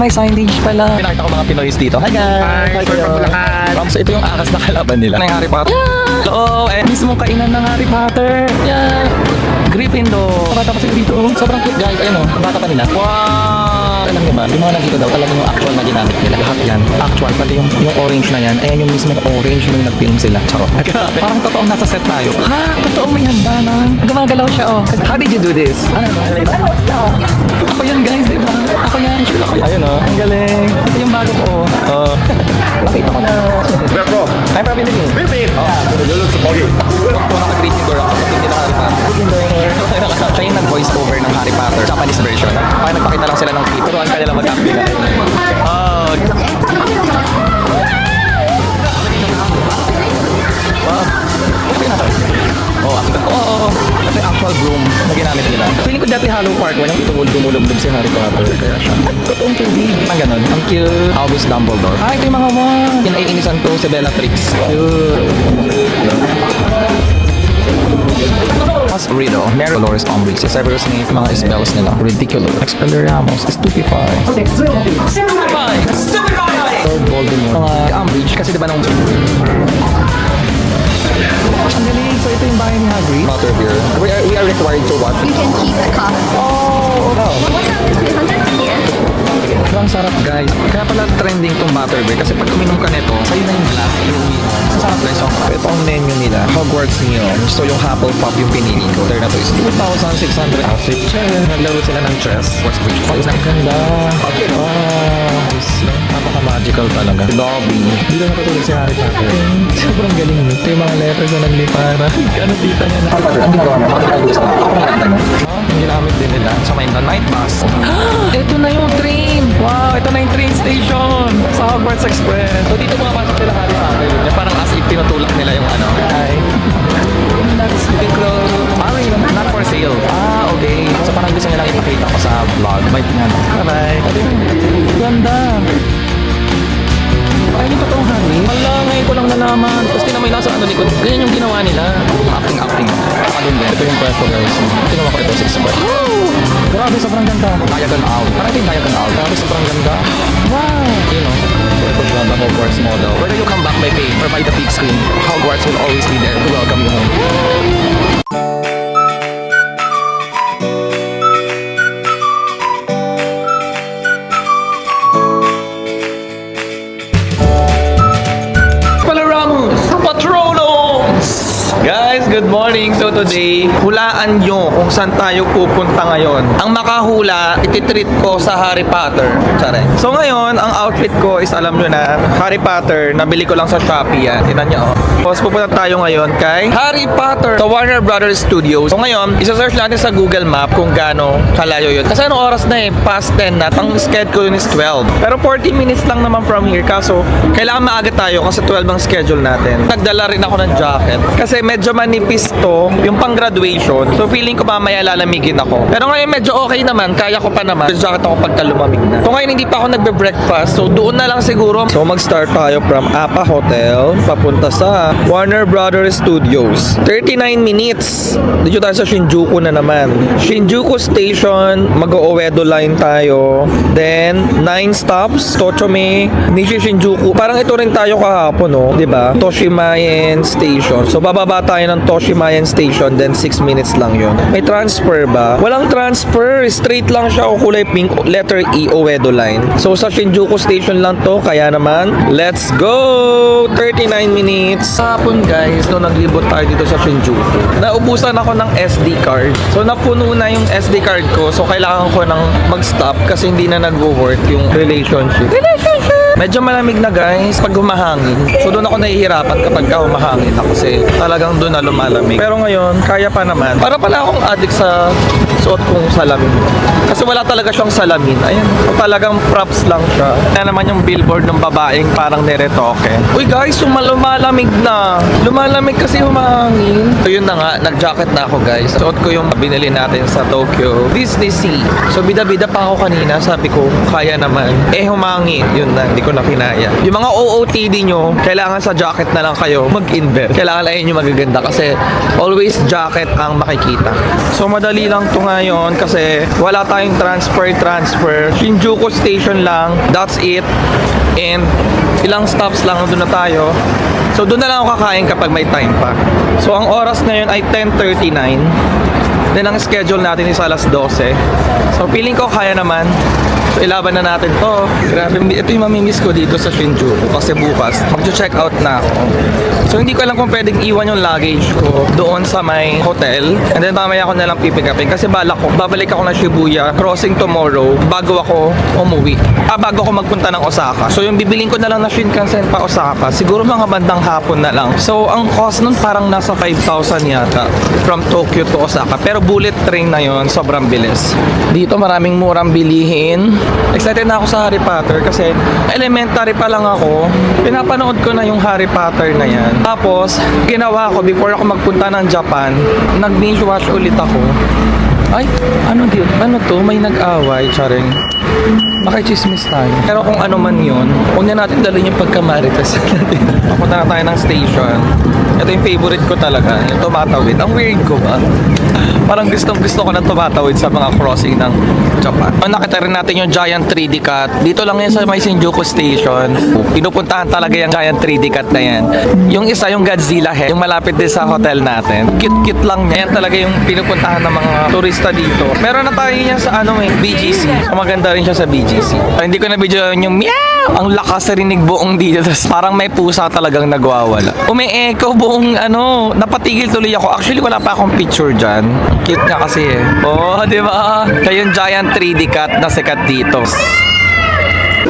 may signage pala. Pinakita ko mga Pinoys dito. Hi guys! Hi, Bulacan! So ito yung akas na kalaban nila. Ng Harry Potter. Yeah! Oo, mismo kainan ng Harry Potter. Yeah! Gryffindor. Bata pa sila dito. Sobrang cute guys. Ayun o, bata pa nila. Wow! Alam niyo ba, yung mga nandito daw, talagang yung actual na ginamit nila. Lahat yan. Actual, pati yung orange na yan. Ayan yung mismo orange nung nag-film sila. Charot. Parang totoong nasa set tayo. Ha? Totoong may handa na. Gumagalaw siya oh. How did you do this? Ako yan guys, di ba? Ako yan. Sure ako yan. Ayun oh. Ang galing. Ito yung bago ko. Nakita ko na. Where from? I'm from Philippines. Philippines! You look so foggy. Kung naka-Gryffindor ako, hindi na Harry Potter. Gryffindor. Siya yung nag-voice over ng Harry Potter, Japanese version. Kaya nagpakita lang sila ng clip. Turuan ka nila mag-acting. Oh. Okay na to. Oo. Ito yung actual broom na ginamit nila. Feeling ko dati Hollow Park, walang dumulog-dum si Harry Potter. Kaya siya. Totoong tubig. Ang ganon. Ang cute. Albus Dumbledore. Ito yung mga one. Kinaiinisan ko si Bellatrix. Cute. As Riddle, Mary Dolores Umbridge, si Severus Snape, mga spells nila. Ridiculous. Expelliarmus, Stupefy. Stupefy! Lord Voldemort. Mga Umbridge, kasi diba nung... Ang galing. So ito yung bahay ni Hagrid. Butterbeer. We are required to watch. You can keep the cup. Oh, wow. What else is 300 here? Ang sarap guys. Kaya pala trending tong Butterbeer kasi pag uminom ka nito, sa'yo na yung glass. Ang sarap guys. So, ito ang menu nila. Hogwarts meal. So yung Hufflepuff yung pinili ko. There na to is 2,600 outfit. Naglaro sila ng chess. What's which one? Ang ganda. Wow. Napaka-magical talaga. Lobby. Dito nakatulog si Harry Potter. Sobrang galing. Ito yung mga letters na naglipara. Ano dito niya na? Ang ginagawa niya. Ang ginamit din nila sa Main Night Bus. Ito na yung train. Wow, ito na yung train station sa Hogwarts Express. So dito pumapasok sila Harry Potter. Parang as if tinutulak nila yung ano. Hi. You can close. Not for sale. Okay. So parang gusto niya lang ipakita ko sa vlog. Bye nga. Bye-bye. Ganda. Ay, yung totoong Harry. Wala, ngayon ko lang nalaman. Tapos tinamay lang sa ano likod. Ganyan yung ginawa nila. Acting. Ano din. Ito yung pwesto guys. Ginawa ko ito 6 square. Grabe, sobrang ganda. Diagon out. Parang ito yung Diagon out. Grabe, sobrang ganda. Wow. You know, so ito siya, the Hogwarts model. Whether you come back by pay or by the big screen, Hogwarts will always be there to welcome you home. Guys, good morning. So today, hulaan nyo kung saan tayo pupunta ngayon. Ang makahula, ititreat ko sa Harry Potter. Tsare. So ngayon, ang outfit ko is alam nyo na, Harry Potter, nabili ko lang sa Shopee yan. Tinan nyo. Tapos pupunta tayo ngayon kay Harry Potter sa Warner Brothers Studios. So ngayon, isa-search natin sa Google Map kung gaano kalayo yun. Kasi anong oras na past 10 na. Ang schedule is 12. Pero 40 minutes lang naman from here. Kaso, kailangan maaga tayo kasi 12 ang schedule natin. Nagdala rin ako ng jacket. Kasi medyo manipis to, yung pang graduation. So feeling ko mamaya lalamigin ako. Pero ngayon medyo okay naman, kaya ko pa naman. Jacket ako pagka lumamig na. So ngayon hindi pa ako nagbe-breakfast. So doon na lang siguro. So mag-start tayo from Apa Hotel papunta sa Warner Brothers Studios. 39 minutes. Dito tayo sa Shinjuku na naman. Shinjuku Station, mag-Uedo line tayo. Then 9 stops, Tochome, Nishi Shinjuku. Parang ito rin tayo kahapon, no? 'Di ba? Toshimaen Station. So bababa tayo ng Toshimaen Station, then 6 minutes lang yun. May transfer ba? Walang transfer. Straight lang siya o kulay pink, letter E, Uedo line. So sa Shinjuku Station lang to, kaya naman, let's go! 39 minutes. Hapon guys, no, naglibot tayo dito sa Shinjuku. Naubusan ako ng SD card. So napuno na yung SD card ko. So kailangan ko nang mag-stop kasi hindi na nagwo-work yung relationship. Medyo malamig na guys pag humahangin. So doon ako nahihirapan kapag humahangin ako kasi talagang doon na lumalamig. Pero ngayon, kaya pa naman. Para pala akong addict sa suot kong salamin. Kasi wala talaga siyang salamin. Ayan. So talagang props lang siya. Kaya naman yung billboard ng babaeng parang neretoke. Uy guys, lumalamig na. Lumalamig kasi humahangin. So yun na nga, nag-jacket na ako guys. Suot ko yung binili natin sa Tokyo Disney Sea. So bida-bida pa ako kanina. Sabi ko, kaya naman. Humangin. Yun na, hindi ko na kinaya. Yung mga OOTD nyo, kailangan sa jacket na lang kayo mag-invest. Kailangan ayun yung magaganda kasi always jacket ang makikita. So madali lang to ngayon kasi wala tayong transfer. Shinjuku Station lang. That's it. And ilang stops lang doon na tayo. So doon na lang ako kakain kapag may time pa. So ang oras ngayon ay 10:39. Then ang schedule natin is alas 12. So feeling ko kaya naman. So ilaban na natin to. Grabe, ito yung mamimiss ko dito sa Shinjuku kasi bukas mag-check out na ako. So hindi ko alam kung pwedeng iwan yung luggage ko doon sa may hotel. And then mamaya ako na lang pipikapin kasi balak ko, babalik ako ng Shibuya, crossing tomorrow bago ako umuwi. Bago ako magpunta ng Osaka. So yung bibiling ko na lang na Shinkansen pa Osaka, siguro mga bandang hapon na lang. So ang cost nun parang nasa 5,000 yata from Tokyo to Osaka. Pero bullet train na yon, sobrang bilis. Dito maraming murang bilihin. Excited na ako sa Harry Potter kasi elementary pa lang ako. Pinapanood ko na yung Harry Potter na yan. Tapos, ginawa ko before ako magpunta ng Japan, nag-binge watch ulit ako. Ay, ano dito? Ano to? May nag-away, charing. Makichismis tayo. Pero kung ano man yun, huwag na natin dalhin yung pagkamaritas natin. Papunta na tayo ng station. Ito yung favorite ko talaga, yung tumatawid. Ang weird ko ba? Parang gusto ko na tumatawid sa mga crossing ng Japan. Nakita rin natin yung Giant 3D Cat. Dito lang yan sa may Shinjuku Station. Pinupuntahan talaga yung Giant 3D Cat na yan. Yung isa, yung Godzilla head, yung malapit din sa hotel natin. Cute lang niya. Yan talaga yung pinupuntahan ng mga turista dito. Meron na tayo yan sa BGC. Maganda rin siya sa BGC. Hindi ko na video yung meow! Ang lakas sa rinig buong dito. Tas parang may pusa talagang nagwawala. Umi-echo buong napatigil tuloy ako. Actually, wala pa akong picture dyan. Cute nga kasi eh. Oh, di ba? Kaya yung Giant 3D Cat na sikat dito.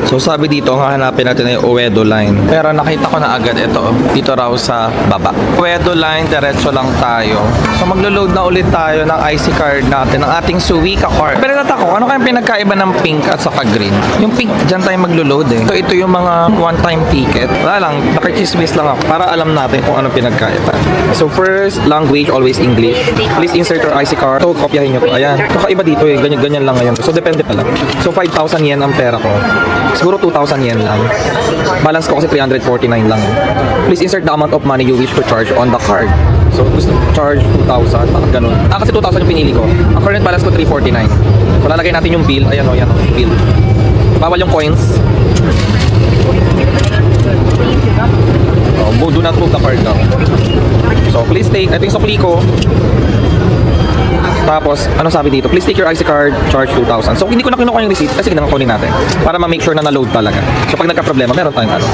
So sabi dito, ang hahanapin natin ay Uedo Line. Pero nakita ko na agad ito. Dito raw sa baba. Uedo Line, diretso lang tayo. So maglo-load na ulit tayo ng IC card natin, ng ating Suica card. Pero natako, ano kayang pinagkaiba ng pink at saka green? Yung pink, dyan tayo maglo-load eh. So ito yung mga one-time ticket. Wala lang, nakichismis lang ako para alam natin kung ano pinagkaiba. So first, language, always English. Please insert your IC card. So kopyahin nyo to. Ayan. Kakaiba dito eh. Ganyan lang ngayon. So depende pala. So 5,000 yen ang pera ko. Siguro 2,000 yen lang. Balance ko kasi 349 lang. Please insert the amount of money you wish to charge on the card. So, gusto charge 2,000. Bakit ganun? Kasi 2,000 yung pinili ko. Ang current balance ko 349. So, lalagay natin yung bill. Ayan o, bill. Bawal yung coins. Do not move the card now. So, please take, ito yung sukli ko. Tapos, ano sabi dito? Please take your IC card, charge 2,000. So, hindi ko na kinuha yung receipt. Sige, kunin natin. Para ma-make sure na na-load talaga. So, pag nagka-problema, meron tayong ano.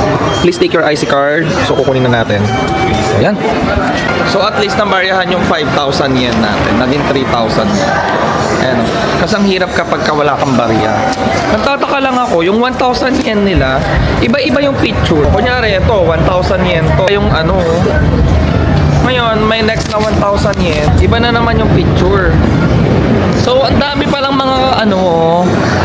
Please take your IC card. So, kukunin na natin. Ayan. So, at least nambaryahan yung 5,000 yen natin. Naging 3,000 yen. Ayan. Kasi ang hirap kapag wala kang barya. Nagtataka lang ako, yung 1,000 yen nila, iba-iba yung picture. Kunyari, ito, 1,000 yen to. Yung ano, ngayon, may next na 1,000 yen. Iba na naman yung picture. So, ang dami palang mga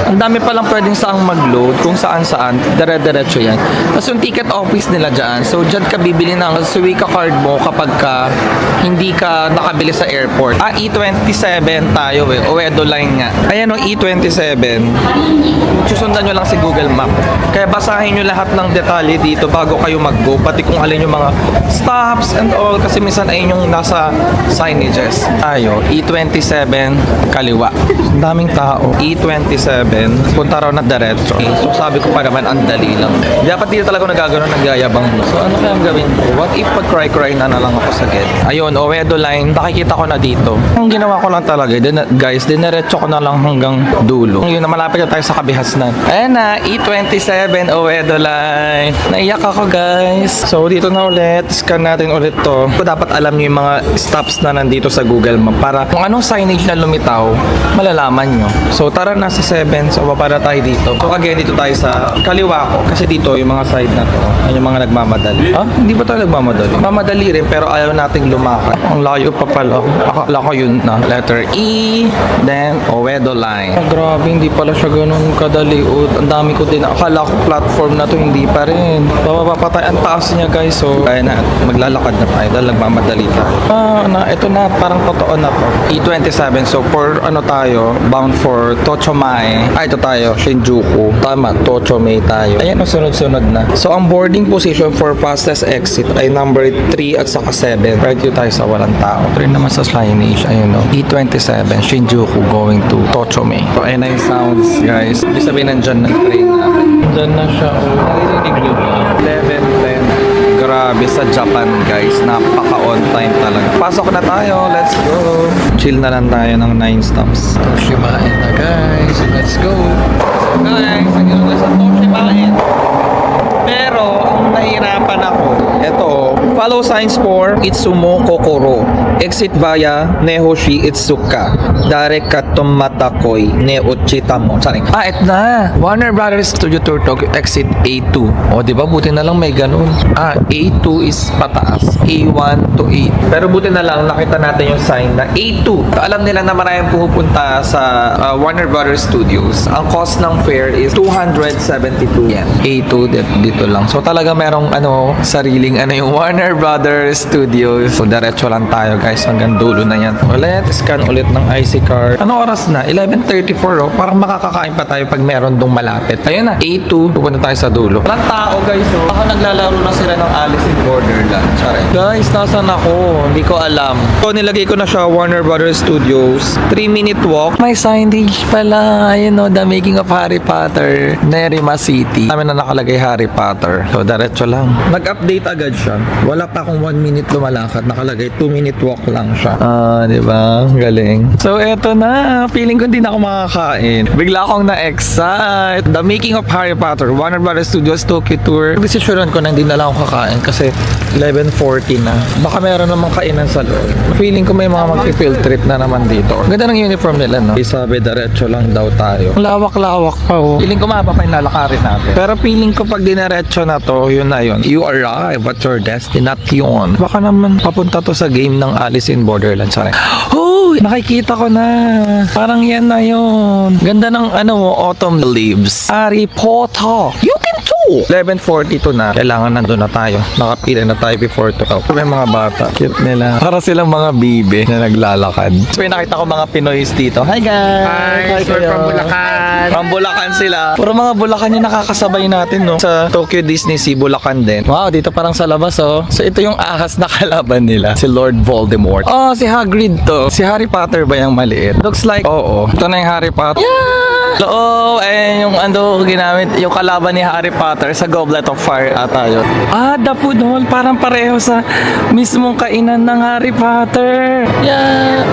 ang dami palang pwedeng saang mag-load kung saan-saan. Dire-diretso yan. Tapos yung ticket office nila dyan. So, dyan ka bibili ng Suica card mo kapag hindi ka nakabili sa airport. E27 tayo eh. Uedo Line nga. Ayan o, E27. Susundan nyo lang si Google Map. Kaya basahin nyo lahat ng detalye dito bago kayo mag-go. Pati kung alin yung mga stops and all. Kasi minsan ayun yung nasa signages. Tayo, E27 kaliwa. Ang daming tao. E27, punta raw na diretso. So sabi ko pa naman, ang dali lang. Dapat dito talaga nagagano'n, nagyayabang. So ano kayang gawin ko? What if pag-cry na lang ako sa get? Ayun, Uedo Line, nakikita ko na dito. Ang ginawa ko lang talaga, guys, dineretso ko na lang hanggang dulo. Yun na, malapit na tayo sa Kabihasnan. Ayan na, E27 Uedo Line. Naiyak ako, guys. So dito na ulit, scan natin ulit to. So, dapat alam nyo yung mga stops na nandito sa Google Map para kung anong signage na lumitaw, malalaman nyo. So tara na sa 7. So baba na tayo dito. So again, dito tayo sa kaliwa ko. Kasi dito yung mga side na to. Yung mga nagmamadali. Hindi ba tayo nagmamadali? Mamadali rin pero ayaw nating lumakad. Ang layo pa pala. Akala ko yun na. Letter E. Then Uedo Line. Grabe, hindi pala siya ganun kadali. Ang dami ko din. Akala ko platform na to. Hindi pa rin. Bababa pa tayo. Ang taas niya, guys. So kaya na. Maglalakad na tayo. Dahil nagmamadali tayo. Ito na. Parang totoo na to. E27. So for tayo, bound for Tochomai. ito tayo, Shinjuku. Tama, Tochome tayo. Ayan, sunod-sunod na. So, ang boarding position for fastest exit ay number 3 at saka 7. Right dito tayo sa walang tao. Ito rin naman sa Signage, ayun o. E27, Shinjuku going to Tochome. So, ayun na yung sounds, guys. Ibig sabihin, nandyan na train na. Nandyan na siya, o. Narinig nyo ba? 11:10. Grabe sa Japan, guys. Napaka-on time talaga. Pasok na tayo. Let's go. Chill na lang tayo ng 9 stops. Toshibain na, guys. Let's go. Guys, nandito na sa Toshibain. Pero, ang nahirapan ako, ito, follow signs for Itsumo Kokoro. Exit via Nehoshi Itsuka. Direct Katomatakoi Neochitamo. Sorry. Ito na. Warner Brothers Studio Tour Tokyo Exit A2. O, di ba? Buti na lang may ganun. A2 is pataas. A1 to A. Pero buti na lang, nakita natin yung sign na A2. Alam nila na maraming pupunta sa Warner Brothers Studios. Ang cost ng fare is 272 yen. A2 dito lang. So talaga merong sariling yung Warner Brothers Studios. So diretso lang tayo, guys, hanggang dulo na yan. Ulit, scan ulit ng IC card. Ano oras na? 11:34 oh. Parang makakakain pa tayo pag meron dong malapit. Ayun na, A2. Pupunta tayo sa dulo. Walang tao, guys. Oh. Baka naglalaro na sila ng Alice in Borderland. Sorry. Guys, nasan ako? Hindi ko alam. So nilagay ko na siya Warner Brothers Studios. 3-minute walk. May signage pala. Ayun o, The Making of Harry Potter. Nerima City. Namin na nakalagay Harry Potter. So, diretso lang. Nag-update agad siya. Wala pa akong 1 minute lumalakad. Nakalagay 2-minute walk lang siya. Di ba? Galing. So, eto na. Feeling ko hindi na ako makakain. Bigla akong na-excite. The Making of Harry Potter. Warner Brothers Studios Tokyo Tour. Decisionan ko na hindi na lang ako kakain kasi 11:40 na. Baka meron namang kainan sa loob. Feeling ko may mga mag-field trip na naman dito. Ganda ng uniform nila, no? Sabi, diretso lang daw tayo. Lawak-lawak pa, oh. Feeling ko mapa pa yung lalakarin natin. Pero feeling ko pag dinerecho na to, yun na yun. You arrive at your destination. Baka naman papunta to sa game ng Alice in Borderland. Sorry. Oh! Nakikita ko na. Parang yan na yun. Ganda ng autumn leaves. Harry Potter. You can too! 11:42 na. Kailangan nandun na tayo. Nakapila na tayo before 12. May mga bata. Cute nila. Para silang mga bibe na naglalakad. So, nakita ko mga Pinoys dito. Hi guys! Hi, we're from Bulacan. From Bulacan sila. Puro mga Bulacan yung nakakasabay natin, no? Sa Tokyo Disney Sea, Bulacan din. Wow, dito parang sa labas, oh. So, ito yung ahas na kalaban nila. Si Lord Voldemort. Oh, si Hagrid to. Si Harry Potter ba yung maliit? Looks like, oo. Ito na yung Harry Potter. Yeah! Oo, yung ginamit, yung kalaban ni Harry Potter sa Goblet of Fire ata yun. The food hall. Parang pareho sa mismong kainan ng Harry Potter. Yeah!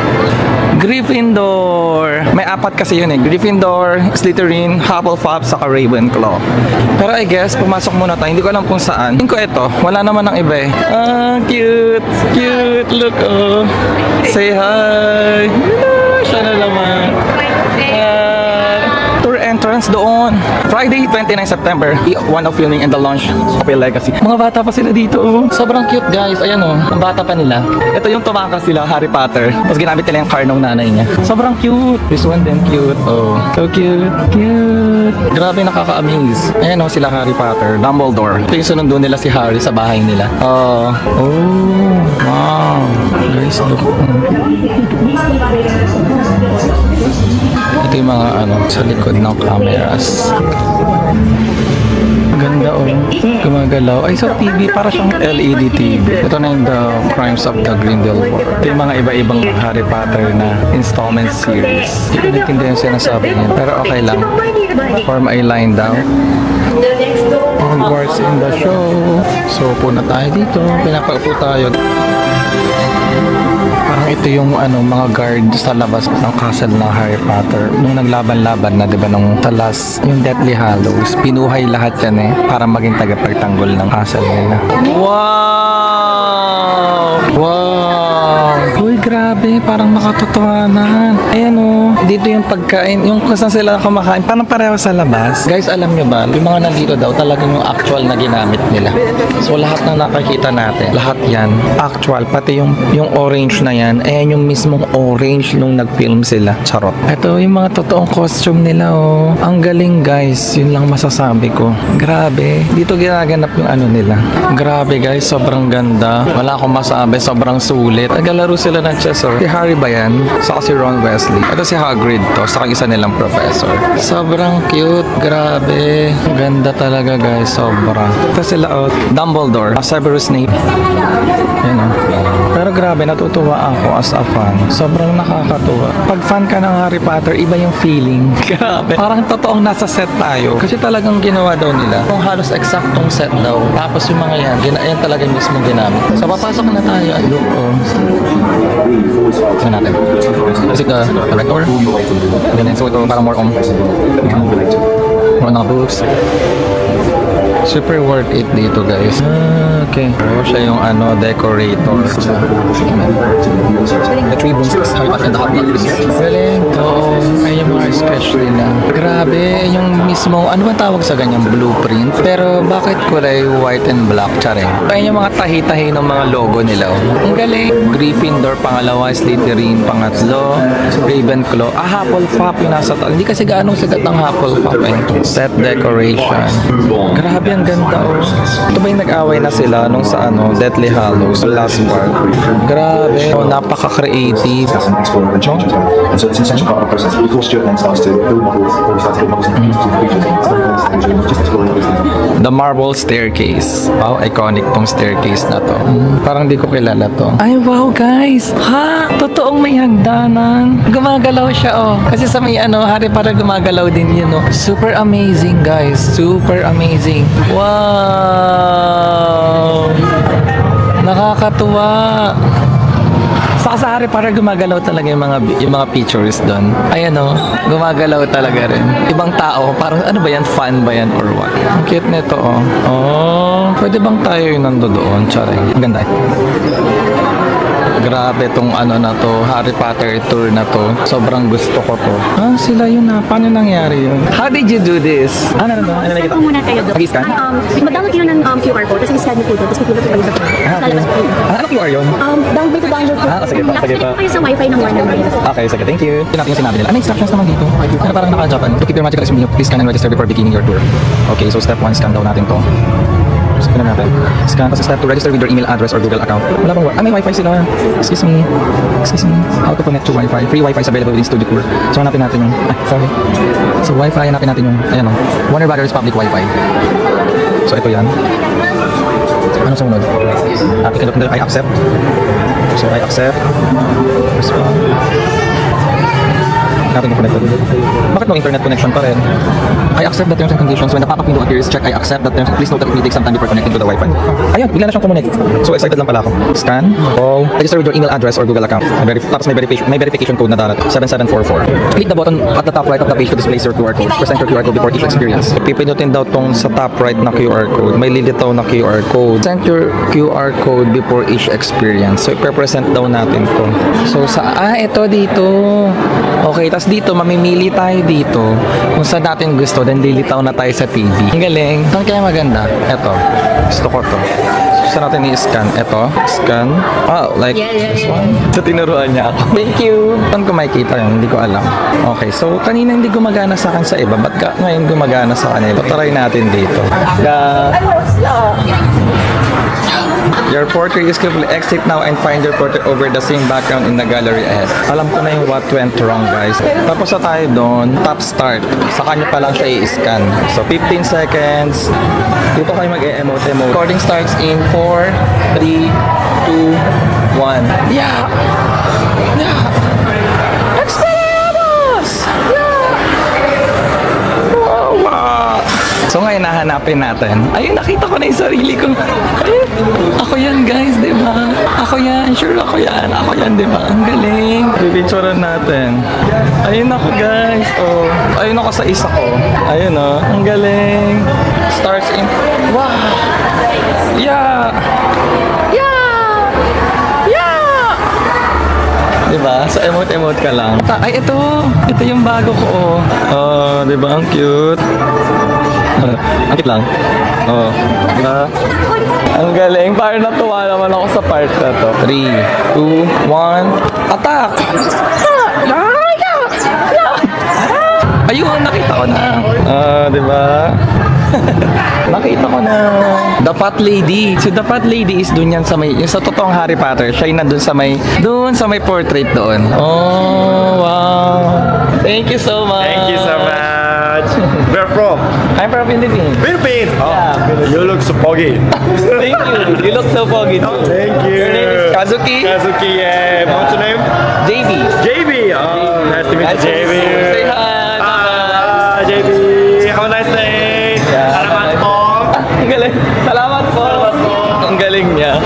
Gryffindor. May 4 kasi yun eh. Gryffindor, Slytherin, Hufflepuff, saka Ravenclaw. Pero I guess, pumasok muna tayo. Hindi ko alam kung saan. Tingin ko ito. Wala naman ng iba eh. Cute. Cute. Look, oh. Say hi. Siya na naman. Tour entrance doon. Friday, 29 September. One of filming and the launch of a legacy. Mga bata pa sila dito. Oh. Sobrang cute, guys. Ayan oh. Ang bata pa nila. Ito yung tumakas sila, Harry Potter. Tapos ginamit nila yung car ng nanay niya. Sobrang cute. This one din cute. Oh. So cute. Cute. Grabe, nakaka-amaze. Ayan oh, sila Harry Potter. Dumbledore. Ito yung sunundo nila si Harry sa bahay nila. Oh. Wow. Guys, look. Ito yung mga sa likod ng cameras. Ganda oh. Gumagalaw. Ay, sa TV. Para siyang LED TV. Ito na yung The Crimes of the Grindelwald. Ito yung mga iba-ibang Harry Potter na installment series. Hindi ko natindihan yung sinasabi niya. Pero okay lang. Form a line daw. Hogwarts in the show. So, puna tayo dito. Pinapaupo tayo. Parang ito yung mga guard sa labas ng castle ng Harry Potter. Nung naglaban-laban na, 'di ba, nung talas yung Deathly Hallows, pinuhay lahat yan para maging tagapagtanggol ng castle nila. Wow! Wow! Uy, grabe, parang makatotohanan. Ayan dito yung pagkain, yung kung saan sila kumakain, parang pareho sa labas. Guys, alam nyo ba, yung mga nandito daw, talagang yung actual na ginamit nila. So, lahat na nakikita natin, lahat yan, actual, pati yung orange na yan, yan, ayan yung mismong orange nung nag-film sila. Charot. Ito yung mga totoong costume nila, oh. Ang galing, guys. Yun lang masasabi ko. Grabe. Dito ginaganap yung ano nila. Grabe, guys. Sobrang ganda. Wala akong masabi. Sobrang sulit. Naglalaro sila ng chess, oh. Si Harry ba yan? Saka si Ron Weasley. Ito si Hagrid to. Saka isa nilang professor. Sobrang cute. Grabe. Ganda talaga, guys. Sobra. Ito sila, oh. Dumbledore. Severus Snape. Yan, oh. Pero grabe, natutuwa ako as a fan. Sobrang nakakatuwa. Pag fan ka ng Harry Potter, iba yung feeling. Grabe. Parang totoong nasa set tayo. Kasi talagang ginawa daw nila. Kung halos exactong set daw. Tapos yung mga yan, yan talaga mismo ginamit. So, papasok na tayo. At look, oh. Saan natin? Is it the rector? Ganun. So, ito parang more on mga books. Super worth it dito, guys. Okay. Oh, siya yung ano, decorator. The three booms and the hot dogs. Galing. Oo. Ay, yung mga sketch nila. Grabe. Yung mismo, ano ba tawag sa ganyang blueprint? Pero bakit kulay white and black? Charing. Ay, yung mga tahi-tahi ng mga logo nila. Oh. Ang galing. Gryffindor, pangalawa. Slytherin, pangatlo. Ravenclaw. Hufflepuff yung nasa taal. Hindi kasi gaanong sigat ng Hufflepuff. Set decoration. Grabe, ang ganda, oh. Ito ba yung nag-away na sila nung sa ano, Deathly Hallows, last part? Grabe, oh, napaka-creative. And so it's an essential part of the process. Before Stuart then starts to build models, or he starts to build models and just exploring everything. The Marble Staircase. Wow, iconic tong staircase na to. Parang di ko kilala to. Ay, wow, guys. Ha? Totoong may hagdanan. Gumagalaw siya, oh. Kasi sa may ano, Harry Potter gumagalaw din yun, oh. Super amazing, guys. Super amazing. Wow! Nakakatuwa. Sa Harry Potter gumagalaw talaga yung mga pictures doon. Ayan, oh, gumagalaw talaga rin. Ibang tao, parang ano ba yan? Fan ba yan or what? Ang cute nito, oh. Oh, pwede bang tayo yung nandoon? Charing. Ang ganda. Grabe tong ano na to, Harry Potter tour na to. Sobrang gusto ko to. Ah, sila yun na. Paano nangyari yun? How did you do this? Ano Scan nakita? po muna kayo doon. Mag-scan? Mag-download kayo ng QR code, tapos i-scan niyo po doon, tapos pipindot kayo sa phone. Okay. Lalabas po yun. Ano QR yun? Download to download po. Sige pa, sige pa. Lapit kayo sa wifi ng Warner Bros. Okay, sige. Thank you. Ito natin yung sinabi nila. May instructions naman dito. Ano parang naka-Japan. To keep your magical experience, please scan and register before beginning your tour. Okay, so step 1, scan daw natin to. Scan natin. Scan. Tapos step 2, register with your email address or Google account. Wala bang may wifi sila. Excuse me. How to connect to wifi. Free wifi is available within Studio Tour. So hanapin natin yung, sorry. So wifi, hanapin natin yung, ayan o. Warner Brothers Public Wifi. So ito yan. Anong sumunod? I accept. So I accept. Respond. Natin yung connected. Bakit no internet connection pa rin? I accept the terms and conditions. When the pop-up window appears, check I accept the terms. Please note that it may take some time before connecting to the Wi-Fi. Ayun, bigla na siyang kumonek. So excited lang pala ako. Scan, call, register with your email address or Google account. Tapos may verification code na darating, 7744. Click the button at the top right of the page to display your QR code. Present your QR code before each experience. Pipinutin daw tong sa top right na QR code. May lilitaw na QR code. Present your QR code before each experience. So ipe-present daw natin to. So ito dito. Okay, tas dito, mamimili tayo dito kung saan natin gusto, then lilitaw na tayo sa TV. Ang galing. Saan kaya maganda? Eto. Gusto ko to. Saan natin i-scan? Eto. Scan. Oh, like this one. So, tinuruan niya ako. Thank you. Saan ko makikita yun? Hindi ko alam. Okay, so kanina hindi gumagana sa akin sa iba. Ba't ngayon gumagana sa kanila? Try natin dito. Your portrait is complete. Exit now and find your portrait over the same background in the gallery ahead. Alam ko na yung what went wrong, guys. Tapos na tayo doon, tap start. Sa kanya pa lang siya i-scan. So, 15 seconds. Dito kayo mag-emote. Recording starts in 4, 3, 2, 1. Yeah! Yeah! Expelliarmus! Yeah! Wow! So ngayon nahanapin natin. Ayun, nakita ko na yung sarili ko. Ayun, ako yan, guys, di ba? Ako yan, sure ako yan. Ako yan, di ba? Ang galing. Pipicturean natin. Ayun ako, guys. Oh, ayun ako sa isa ko. Ayun, oh. Ang galing. Starts in... Wow! Yeah! Yeah! Yeah! Diba? So, emote-emote ka lang. Ay, ito! Ito yung bago ko, oh. Oh, diba? Ang cute. Ang cute lang. Oh. Diba? Ang galing. Parang natuwa naman ako sa part na to. 3, 2, 1, attack! Ayun, nakita ko na. Di ba? Nakita ko na. The Fat Lady. So, The Fat Lady is dun yan sa may, yung sa totoong Harry Potter, siya yung nandun sa may portrait doon. Oh, wow. Thank you so much. Thank you so much. Where from? I'm from Philippines. Philippines. Oh, Yeah. you look so foggy. Thank you. You look so foggy too. Thank you. Your name is Kazuki? Kazuki, yeah. What's your name? JB. JB. Oh, nice to meet you, JB. Say hi. JB. Have a nice day. Yeah. Salamat po. Ang galing. Salamat po. Ang galing niya.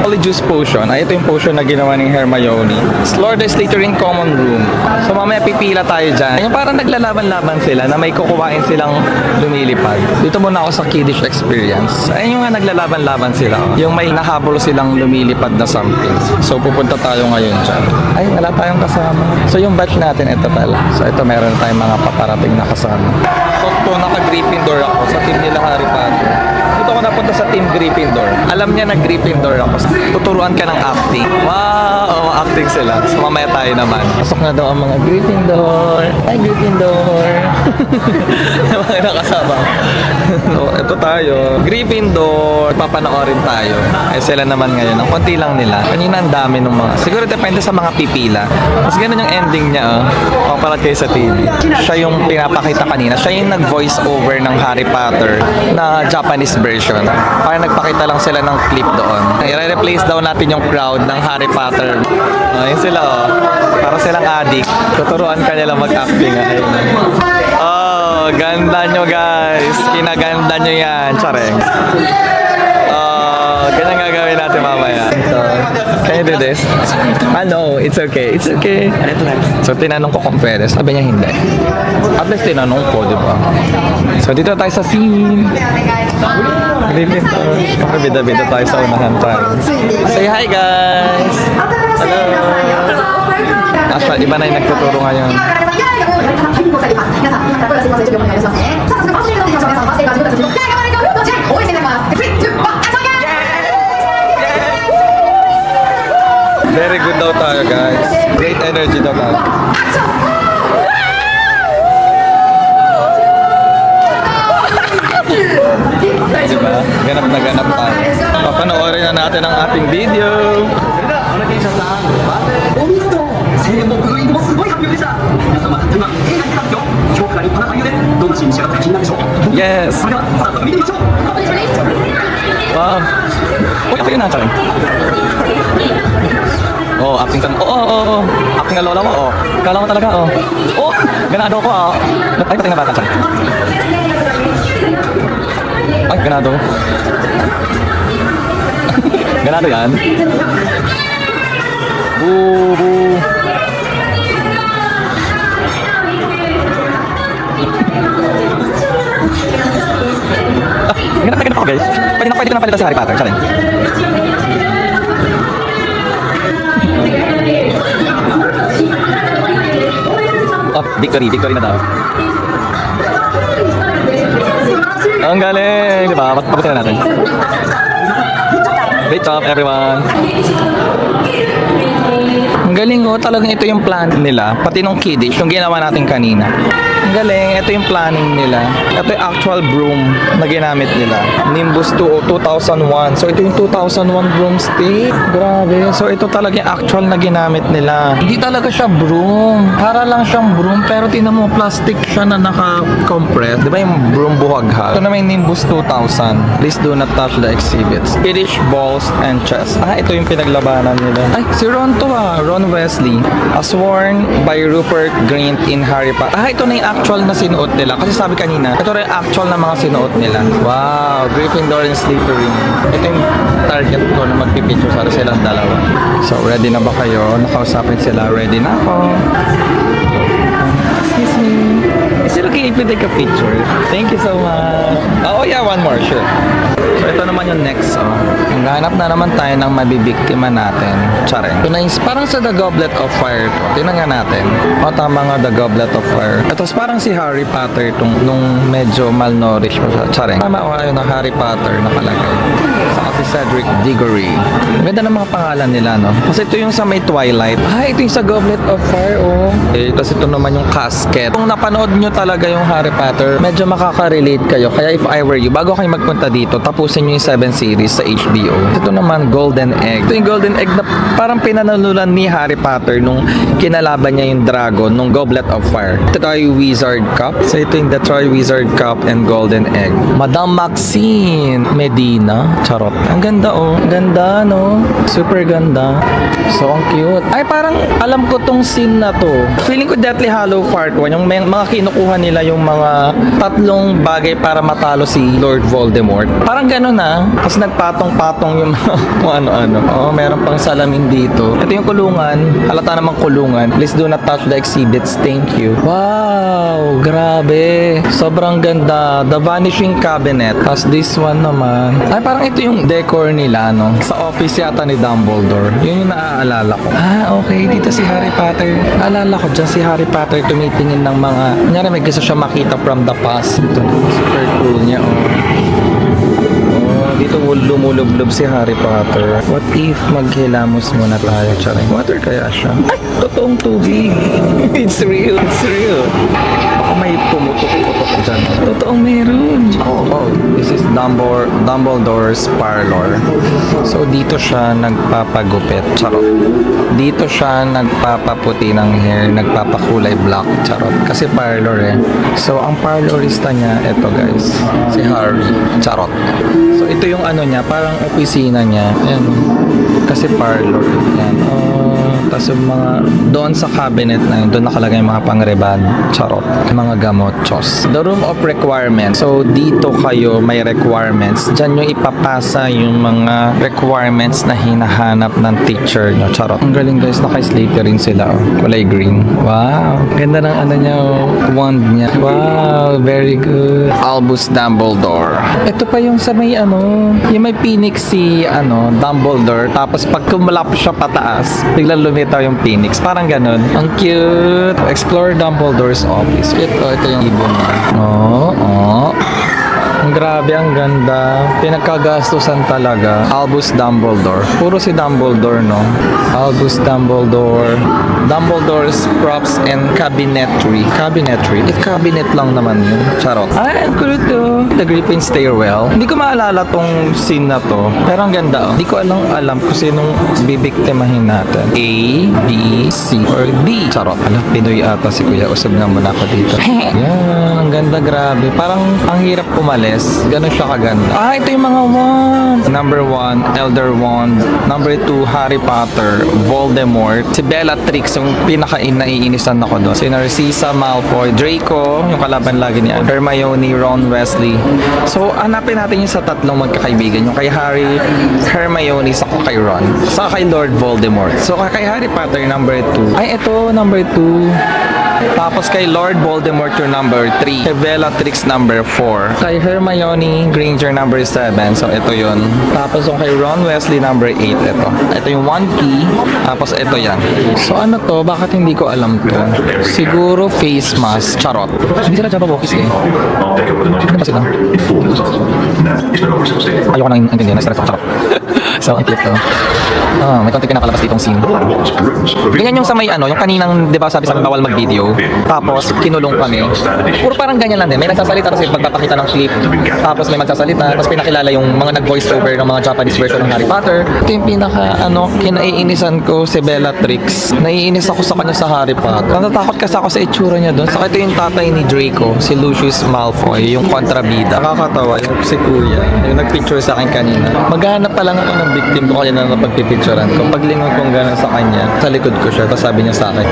Holy Juice Potion. Ay, ito yung potion na ginawa ni Hermione. Lord is Slytherin Common Room. So mamaya pipila tayo dyan. Yung parang naglalaban-laban sila na may kukuhain silang lumilipad. Dito muna ako sa Kiddish Experience. Ayun yung nga naglalaban-laban sila. Yung may nahabol silang lumilipad na something. So pupunta tayo ngayon dyan. Ay, wala tayong kasama. So yung batch natin, ito pala. So ito meron tayong mga paparating na kasama. So ito, naka-Gryffindor ako sa team nila Harry Potter. Dito ako napunta sa Team Gryffindor. Alam niya na Gryffindor ako. Tuturuan ka ng acting. Wow, acting sila. So mamaya tayo naman. Pasok na daw ang mga Gryffindor. Hi, Gryffindor. Yung mga nakasama. So, ito tayo. Gryffindor. Papanoorin tayo. Eh sila naman ngayon. Ang konti lang nila. Kanina ang dami ng mga. Siguro depende sa mga pipila. Mas ganun yung ending niya. Oh. Para kayo sa TV. Siya yung pinapakita kanina. Siya yung nag-voice over ng Harry Potter na Japanese version. Parang nagpakita lang sila ng clip doon. I-replace daw natin yung crowd ng Harry Potter. Yun sila oh. Para silang addict. Tuturuan ka nila mag-acting. Oh, ganda nyo guys. Kinaganda nyo yan. Tsareng. Oh, ganyan gagawin natin mamaya. Can you do this? No, it's okay. It's okay. So, tinanong ko kung pwede. Sabi niya hindi. At least tinanong ko, di ba? So, dito tayo sa scene. Bida-bida tayo sa unahan tayo. Say hi, guys! Hello! Actually, iba na yung nagtuturo ngayon. Very good daw tayo, guys. Great energy daw tayo. Diba? Ganap na ganap tayo. Papanoorin na natin ang ating video. Yes! Wow! Uy, ako yun na, Charing. Oh, acting ka. Oo. Acting na lola mo, oh. Kala mo talaga, oh. Oh, ganado ko, oh. Ay, pating na bata, Charing. Ay, ganado. Ganado yan. Boo. Ganap ako, guys. Pwede ko na palitan si Harry Potter. Charing. Oh, victory na daw. Ang galing, di ba? Pabutin na natin. Great job, everyone. Ang galing oh, talagang ito yung plan nila. Pati nung Kiddish, yung ginawa natin kanina. Ang galing, ito yung planning nila. Ito yung actual broom na ginamit nila. Nimbus 2 o 2001. So ito yung 2001 broomstick. Grabe. So ito talaga yung actual na ginamit nila. Hindi talaga siya broom. Para lang siyang broom, pero tinan mo, plastic siya na naka-compress. Di ba yung broom buhaghag? Ito naman yung Nimbus 2000. Please do not touch the exhibits. Kiddish balls and chess. Ito yung pinaglabanan nila. Ay, si Ron to Ron Weasley. As worn by Rupert Grint in Harry Potter. Ito na yung actual na sinuot nila. Kasi sabi kanina, ito rin yung actual na mga sinuot nila. Wow, Gryffindor and Slytherin. Ito yung target ko na magpipicture sa silang dalawa. So, ready na ba kayo? Nakausapin sila. Ready na ako. Excuse me. Is it okay if we take a picture? Thank you so much. Oh yeah, one more, sure. So ito Ito naman yung next, oh. Maghanap na naman tayo ng mabibiktima natin. Tsare. Ito na yung, parang sa The Goblet of Fire to. Tingnan nga natin. O, tama nga, The Goblet of Fire. Ito, parang si Harry Potter nung medyo malnourished mo siya. Tsare. Tama ko ayun na Harry Potter nakalagay. Saka si Cedric Diggory. Ganda ng mga pangalan nila, no? Kasi ito yung sa may Twilight. Ito yung sa Goblet of Fire, oh. Tapos ito naman yung casket. Kung napanood nyo talaga yung Harry Potter, medyo makaka-relate kayo. Kaya if I were you, bago kayo magpunta dito, tapusin nyo yung 7 series sa HBO. Ito naman, Golden Egg. Ito yung Golden Egg na parang pinanalunan ni Harry Potter nung kinalaban niya yung dragon nung Goblet of Fire. Troy Wizard Cup. So ito yung The Troy Wizard Cup and Golden Egg. Madame Maxine Medina. Charot. Ang ganda, oh. Ganda, no? Super ganda. So, ang cute. Ay, parang alam ko tong scene na to. Feeling ko Deathly Hallow Part 1. Yung mga kinukuha nila yung mga tatlong bagay para matalo si Lord Voldemort. Parang gano'n na. Tapos nagpatong-patong yung mga kung ano-ano. Oh, meron pang salamin dito. Ito yung kulungan. Halata namang kulungan. Please do not touch the exhibits. Thank you. Wow! Grabe. Sobrang ganda. The Vanishing Cabinet. Tapos this one naman. Ay, parang ito yung decor nila, no? Sa office yata ni Dumbledore. Yun yung naaalala ko. Okay. Dito si Harry Potter. Naalala ko dyan si Harry Potter tumitingin ng mga... Kunyari may gusto siya makita from the past. Ito. Super cool niya, oh. Dito lumulublob si Harry Potter. What if maghilamos muna tayo? Charing. Water kaya siya? Ay! Totoong tubig. It's real. It's real. Baka may pumutok-putok dyan. Totoong meron. Oh, this is Dumbledore's parlor. So, dito siya nagpapagupit. Charot. Dito siya nagpapaputi ng hair, nagpapakulay black. Charot. Kasi parlor eh. So, ang parlorista niya, eto guys. Si Harry. Charot. So, ito yung ano niya, parang opisina niya. Ayan. Kasi parlor. Ayan. Tapos yung mga, doon sa cabinet na yun, doon nakalagay yung mga pangreban. Charot. Mga gamot. Chos. The room of requirements. So, dito kayo may requirements. Diyan yung ipapasa yung mga requirements na hinahanap ng teacher nyo. Charot. Ang galing guys, naka-slate rin sila. Oh. Kulay green. Wow. Ganda ng ano niya. Oh. Wand niya. Wow. Very good. Albus Dumbledore. Ito pa yung sa may ano, yung may phoenix si Dumbledore. Tapos pag kumalap siya pataas, biglang lumitaw yung phoenix. Parang ganun. Ang cute. Explore Dumbledore's office. Ito yung ibon niya. Ang grabe, ang ganda. Pinagkagastusan talaga. Albus Dumbledore. Puro si Dumbledore, no? Albus Dumbledore. Dumbledore's props and cabinetry. Cabinetry? Cabinet lang naman yun. Charot. Ay, ang kulit to. The Griffin Stairwell. Hindi ko maalala tong scene na to. Pero ang ganda, oh. Hindi ko alam kung sinong bibiktimahin natin. A, B, C, or D. Charot. Pinoy ata si Kuya. Usog nga muna ako dito. Yan, ang ganda, grabe. Parang ang hirap umalis. Ganun siya kaganda. Ito yung mga wand. Number 1, Elder Wand. Number 2, Harry Potter, Voldemort. Si Bellatrix, yung pinaka-naiinisan ako doon. Si Narcissa Malfoy, Draco, yung kalaban lagi niya. Hermione, Ron, Wesley. So, hanapin natin yung sa tatlong magkakaibigan. Yung kay Harry, Hermione, saka kay Ron. Saka kay Lord Voldemort. So, kay Harry Potter, number 2. Ito, number 2. Tapos kay Lord Voldemort yung number 3. Kay Bellatrix number 4. Kay Hermione Granger number 7. So ito yun. Tapos yung kay Ron Weasley number 8. Ito yung one key. Tapos ito yan. So ano to? Bakit hindi ko alam to? Siguro face mask. Charot. Hindi sila Java Bokis eh. Ano ba sila? Ayoko nang intindihan. Na-stress ako. Charot. So ang cute to. May konti pinakalabas ditong scene. Ganyan yung sa may yung kaninang, di ba sabi bawal mag-video. Tapos, kinulong kami. Puro parang ganyan lang din. May nagsasalita kasi magpapakita ng clip. Tapos may magsasalita. Tapos pinakilala yung mga nag-voice over ng mga Japanese version ng Harry Potter. Ito yung pinaka, kinaiinisan ko si Bellatrix. Naiinis ako sa kanya sa Harry Potter. Natatakot kasi ako sa itsura niya doon. Saka ito yung tatay ni Draco, si Lucius Malfoy, yung kontrabida. Nakakatawa, yung si Kuya. Yung nag-picture sa akin kanina. Maghanap pa lang ako ng victim ko kanina na pagpipicturean ko. Paglingon kong gano'n sa kanya, sa likod ko siya, tapos sabi niya sa akin,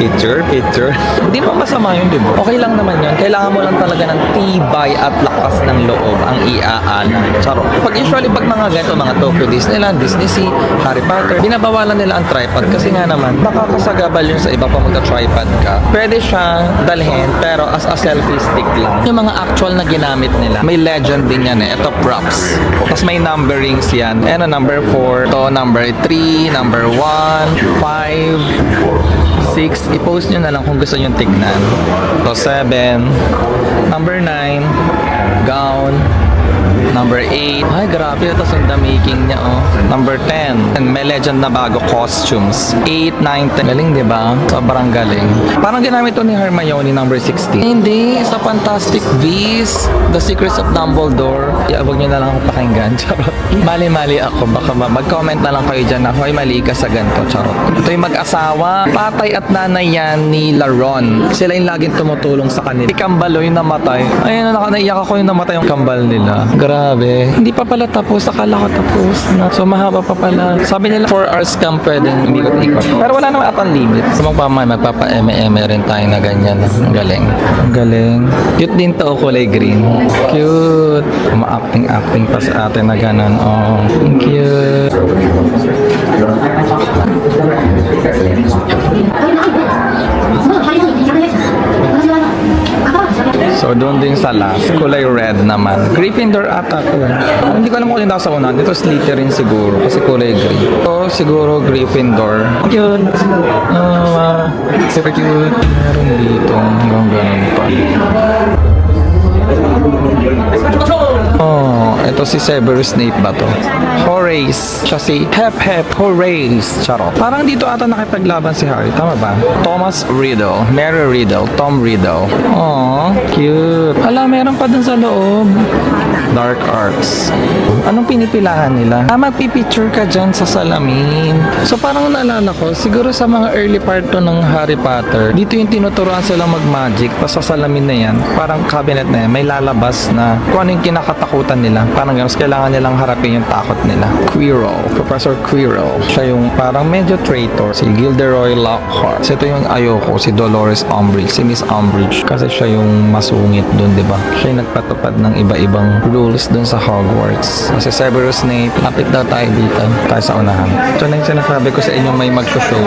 picture. Hindi mo masama yun, di ba? Okay lang naman yun. Kailangan mo lang talaga ng tibay at lakas ng loob ang iaanan. Charot. Usually, pag mga ganito, mga Tokyo Disneyland, Disney Sea, Harry Potter, binabawalan nila ang tripod kasi nga naman, nakakasagabal yun sa iba pa magka-tripod ka. Pwede siya dalhin, pero as a selfie stick lang. Yung mga actual na ginamit nila, may legend din yan eh. Ito props. Tapos may numberings yan. Ano, number 4, to number 3, number 1, 5, 6. I-post nyo na lang kung gusto nyo tignan. To 7, number 9, gown, number 8. Ay, grabe. Tapos yung the making niya, oh. Number 10. And may legend na bago, costumes. 8, 9, 10. Galing, di ba? Sobrang galing. Parang ginamit to ni Hermione, number 16. Hindi. Sa Fantastic Beasts, The Secrets of Dumbledore. Iabog nyo na lang ako pakinggan. Charot. Mali-mali ako. Baka mag-comment na lang kayo dyan na, hoy, mali ka sa ganito. Charot. Ito yung mag-asawa. Tatay at nanay yan ni Laron. Sila yung laging tumutulong sa kanila. Si Kambal, yung namatay. Ayun, naiyak ako yung namatay yung kambal nila. Grabe. Hindi pa pala tapos. Akala ko tapos na. So, mahaba pa pala. Sabi nila, 4 hours kang pwedeng ikot-ikot. Pero wala naman atang limit. So, magpapa-eme rin tayo na ganyan. Ang galing. Ang galing. Cute din to, kulay green. Cute. Ma-acting pa sa atin na ganon. Oh, ang cute. So, doon din sa last, kulay red naman. Gryffindor ata to. Hindi ko alam kung alin daw sa unan. Ito Slytherin siguro, kasi kulay green. So, siguro Gryffindor. Cute. Super cute. Meron dito. Hanggang ganun pa. Oh, ito si Severus Snape ba to? Horace. Siya si Horace. Charot. Parang dito ata nakipaglaban si Harry. Tama ba? Thomas Riddle. Mary Riddle. Tom Riddle. Oh, cute. Ala, meron pa dun sa loob. Dark arts. Anong pinipilahan nila? Magpipicture ka dyan sa salamin. So parang naalala ko, siguro sa mga early part to ng Harry Potter, dito yung tinuturuan silang mag-magic, tapos sa salamin na yan, parang cabinet na yan, may lalabas na kung ano yung kinakatakutan nila. Parang gano'n, kailangan nilang harapin yung takot nila. Quirrell. Professor Quirrell. Siya yung parang medyo traitor. Si Gilderoy Lockhart. So ito yung ayoko, si Dolores Umbridge, si Miss Umbridge. Kasi siya yung masungit dun, di ba? Siya yung nagpatupad ng iba-ibang rules dun sa Hogwarts. Kasi Severus Snape, lapit daw tayo dito. Tayo sa unahan. Ito na yung sinasabi ko sa inyo may mag-show.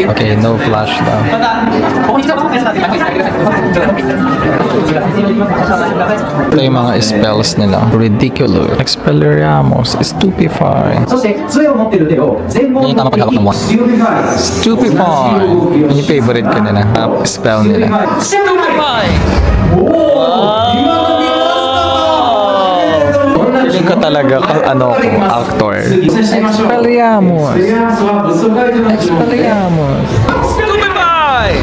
Okay, no flash daw. Ito yung mga spells nila. Ridiculous. Expelliarmus. Stupefy. Yan yung tama paghawak ng one. Stupefy. Yan yung favorite ko nila. Spell nila. Stupefy! Feeling ko talaga actor. Expelliarmus. Expelliarmus. Stupefy!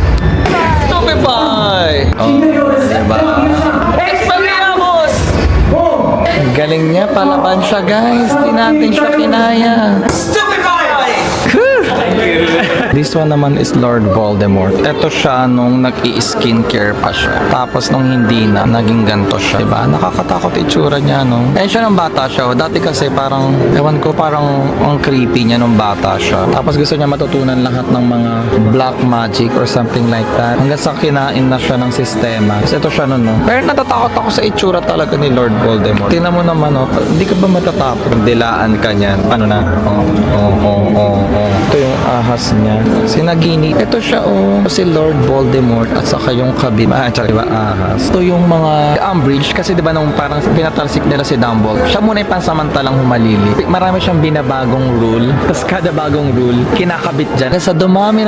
Stupefy! Oh, diba? Expelliarmus! Ang galing niya, palaban siya guys. Di natin siya kinaya. Stupefy! This one naman is Lord Voldemort. Ito siya nung nag-i-skincare pa siya. Tapos nung hindi na, naging ganto siya. Diba? Nakakatakot itsura niya, no? Eh, siya nung bata siya. Dati kasi parang, ewan ko, parang ang creepy niya nung bata siya. Tapos gusto niya matutunan lahat ng mga black magic or something like that. Hanggang sa kinain na siya ng sistema. Tapos ito siya nun, no? Pero natatakot ako sa itsura talaga ni Lord Voldemort. Tingnan mo naman, no? Hindi ka ba matatakot? Dilaan ka niyan. Ano na? Ito yung ahas niya. Si Nagini. Ito siya, si Lord Voldemort at saka yung diba, ahas. Ito yung mga Umbridge kasi diba nung parang pinatalsik nila si Dumbledore. Siya muna yung pansamantalang humalili. Marami siyang binabagong rule. Tapos kada bagong rule, kinakabit dyan. Kasi dumami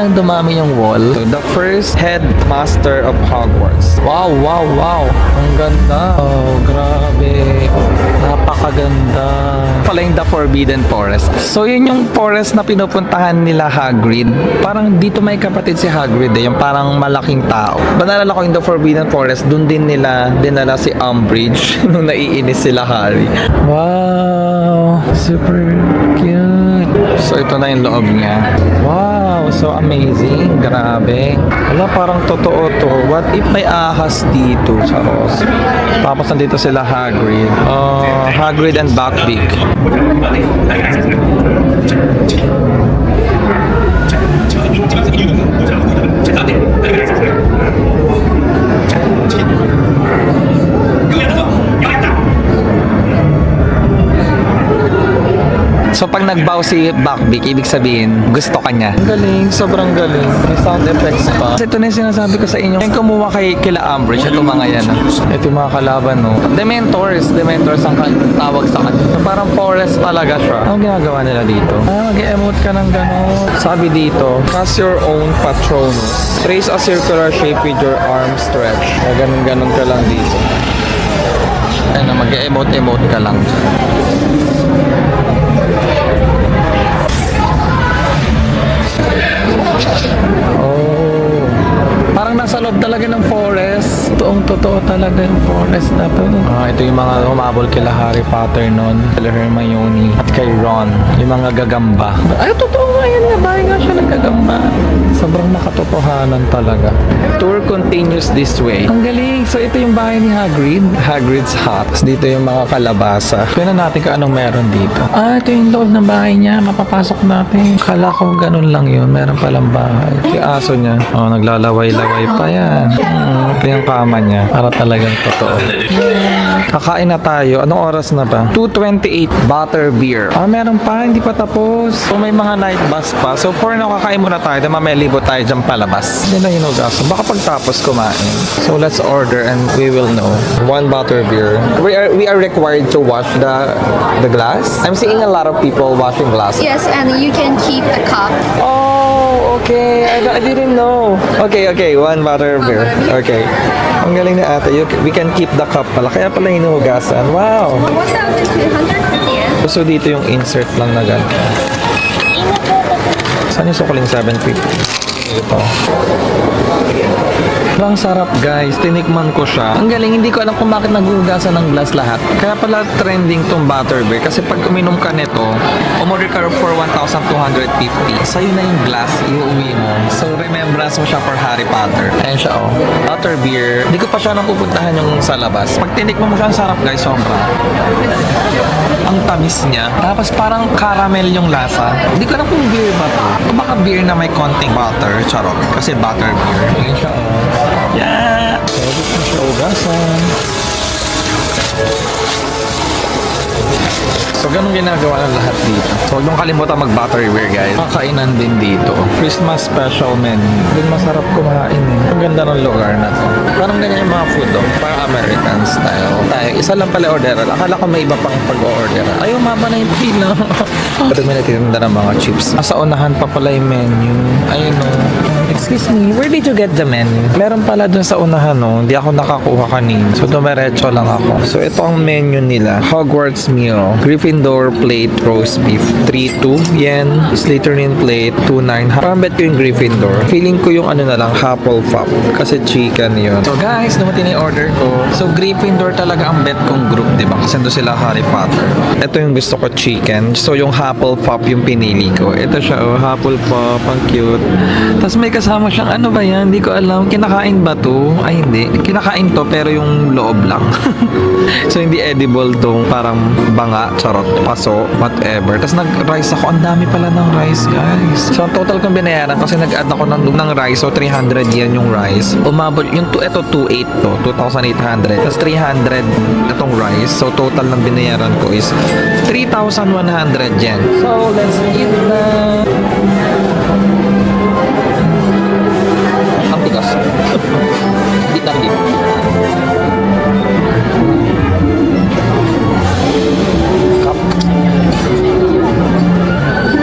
yung wall. So, the first headmaster of Hogwarts. Wow. Ang ganda. Oh, grabe. Napakaganda. Pala yung The Forbidden Forest. So, yun yung forest na pinupuntahan nila Hagrid. Parang dito may kapatid si Hagrid yung parang malaking tao. Banalala ko yung The Forbidden Forest, dun din dinala si Umbridge nung naiinis sila Harry. Wow! Super cute! So ito na yung loob niya. Wow! So amazing. Grabe. Wala, parang totoo to. What if may ahas dito sa Ross? Tapos nandito sila Hagrid. Hagrid and Buckbeak. So pag nagbow si Buckbeak, ibig sabihin, gusto ka niya. Galing, sobrang galing. May sound effects pa. Kasi ito na yung sinasabi ko sa inyo. Yung kumuha kila Umbridge, ito mga yan. Ito yung mga kalaban, no? Dementors ang tawag sa kanila. So, parang forest talaga siya. Anong ginagawa nila dito? Mag-emote ka ng gano'n. Sabi dito, cast your own Patronus. Trace a circular shape with your arm stretch. Ganun-ganun ka lang dito. Ano, mag-emote ka lang. Oh. Parang nasa loob talaga ng forest. Totoo talaga yung forest na to. Ito yung mga humabol kila Harry Potter noon, kila Hermione, at kay Ron. Yung mga gagamba. Ay, totoo nga yan nga. Bahay nga siya ng gagamba. Sobrang makatotohanan talaga. Tour continues this way. Ang galing. So, ito yung bahay ni Hagrid. Hagrid's hut. Tapos dito yung mga kalabasa. Tignan natin kung anong meron dito. Ito yung loob ng bahay niya. Mapapasok natin. Kala ko ganun lang yun. Meron palang bahay. Yung aso niya. Naglalaway-laway pa yan. Ito yung kama niya. Para talagang totoo. Kakain na tayo. Anong oras na ba? 2:28 Butterbeer. Meron pa. Hindi pa tapos. So, may mga night bus pa. So, for now, kakain muna tayo. Then, mamaya libo tayo dyan palabas. Hindi na hinugasan. Baka pagtapos kumain. So, let's order and we will know. 1 Butterbeer. We are required to wash the glass. I'm seeing a lot of people washing glass. Yes, and you can keep the cup. Oh, okay. I didn't know. Okay. 1 Butterbeer. Okay. Ang galing na ate. We can keep the cup pala. Kaya pala hinugasan. Wow. 1,250 yen. So, dito yung insert lang na ganito. Saan yung sukuling 750? Ito. Ang sarap guys, tinikman ko siya. Ang galing, hindi ko alam kung bakit nagugasan ng glass lahat. Kaya pala trending tong Butterbeer. Kasi pag uminom ka nito, umorder ka for 1,250. Sa'yo na yung glass, iuwi mo. So remembrance mo siya for Harry Potter. Ayan siya oh. Butterbeer. Hindi ko pa siya napupuntahan yung sa labas. Pag tinikman mo siya, ang sarap guys, sobra. Ang tamis niya. Tapos parang caramel yung lasa. Hindi ko alam kung beer ba to. O baka beer na may konting butter. Charot. Kasi Butterbeer. Ayan siya oh. Yeah! Pwede ko siya ugasan. So, ganun ginagawa ng lahat dito. So, huwag niyong kalimutan mag-Butterbeer, guys. Kakainan din dito. Christmas special menu. Doon masarap kumain eh. Ang ganda ng lugar na to. Parang ganyan yung mga food, oh. Parang American style. Tayo, isa lang pala orderan. Akala ko may iba pang pag-orderan. Ayaw, maba na yung pila. Pero may natitinda ng mga chips. Sa unahan pa pala yung menu. Ayun, oh. Excuse me, where did you get the menu? Meron pala dun sa unahan, no? Hindi ako nakakuha kanina. So, dumiretso lang ako. So, ito ang menu nila. Hogwarts meal. Gryffindor plate roast beef. 3.2 yen. Slytherin plate. 2.9. Parang bet ko yung Gryffindor. Feeling ko yung ano na lang, Hufflepuff. Kasi chicken yun. So, guys, dumating na yung order ko. So, Gryffindor talaga ang bet kong group, diba? Kasi doon sila Harry Potter. Ito yung gusto ko, chicken. So, yung Hufflepuff yung pinili ko. Ito siya, oh. Hufflepuff. Ang cute. Tapos may kasama siyang ano ba yan? Hindi ko alam. Kinakain ba to? Ay, hindi. Kinakain to pero yung loob lang. So, hindi edible tong parang banga, charot, paso, whatever. Tapos nag-rice ako. Ang dami pala ng rice, guys. So, total kong binayaran kasi nag-add ako ng rice. So, 300 yen yung rice. Umabot, yung ito 2.8 to. 2,800. Tapos 300 itong rice. So, total ng binayaran ko is 3,100 yen. So, let's eat na. Ang tigas. Dito. Cup.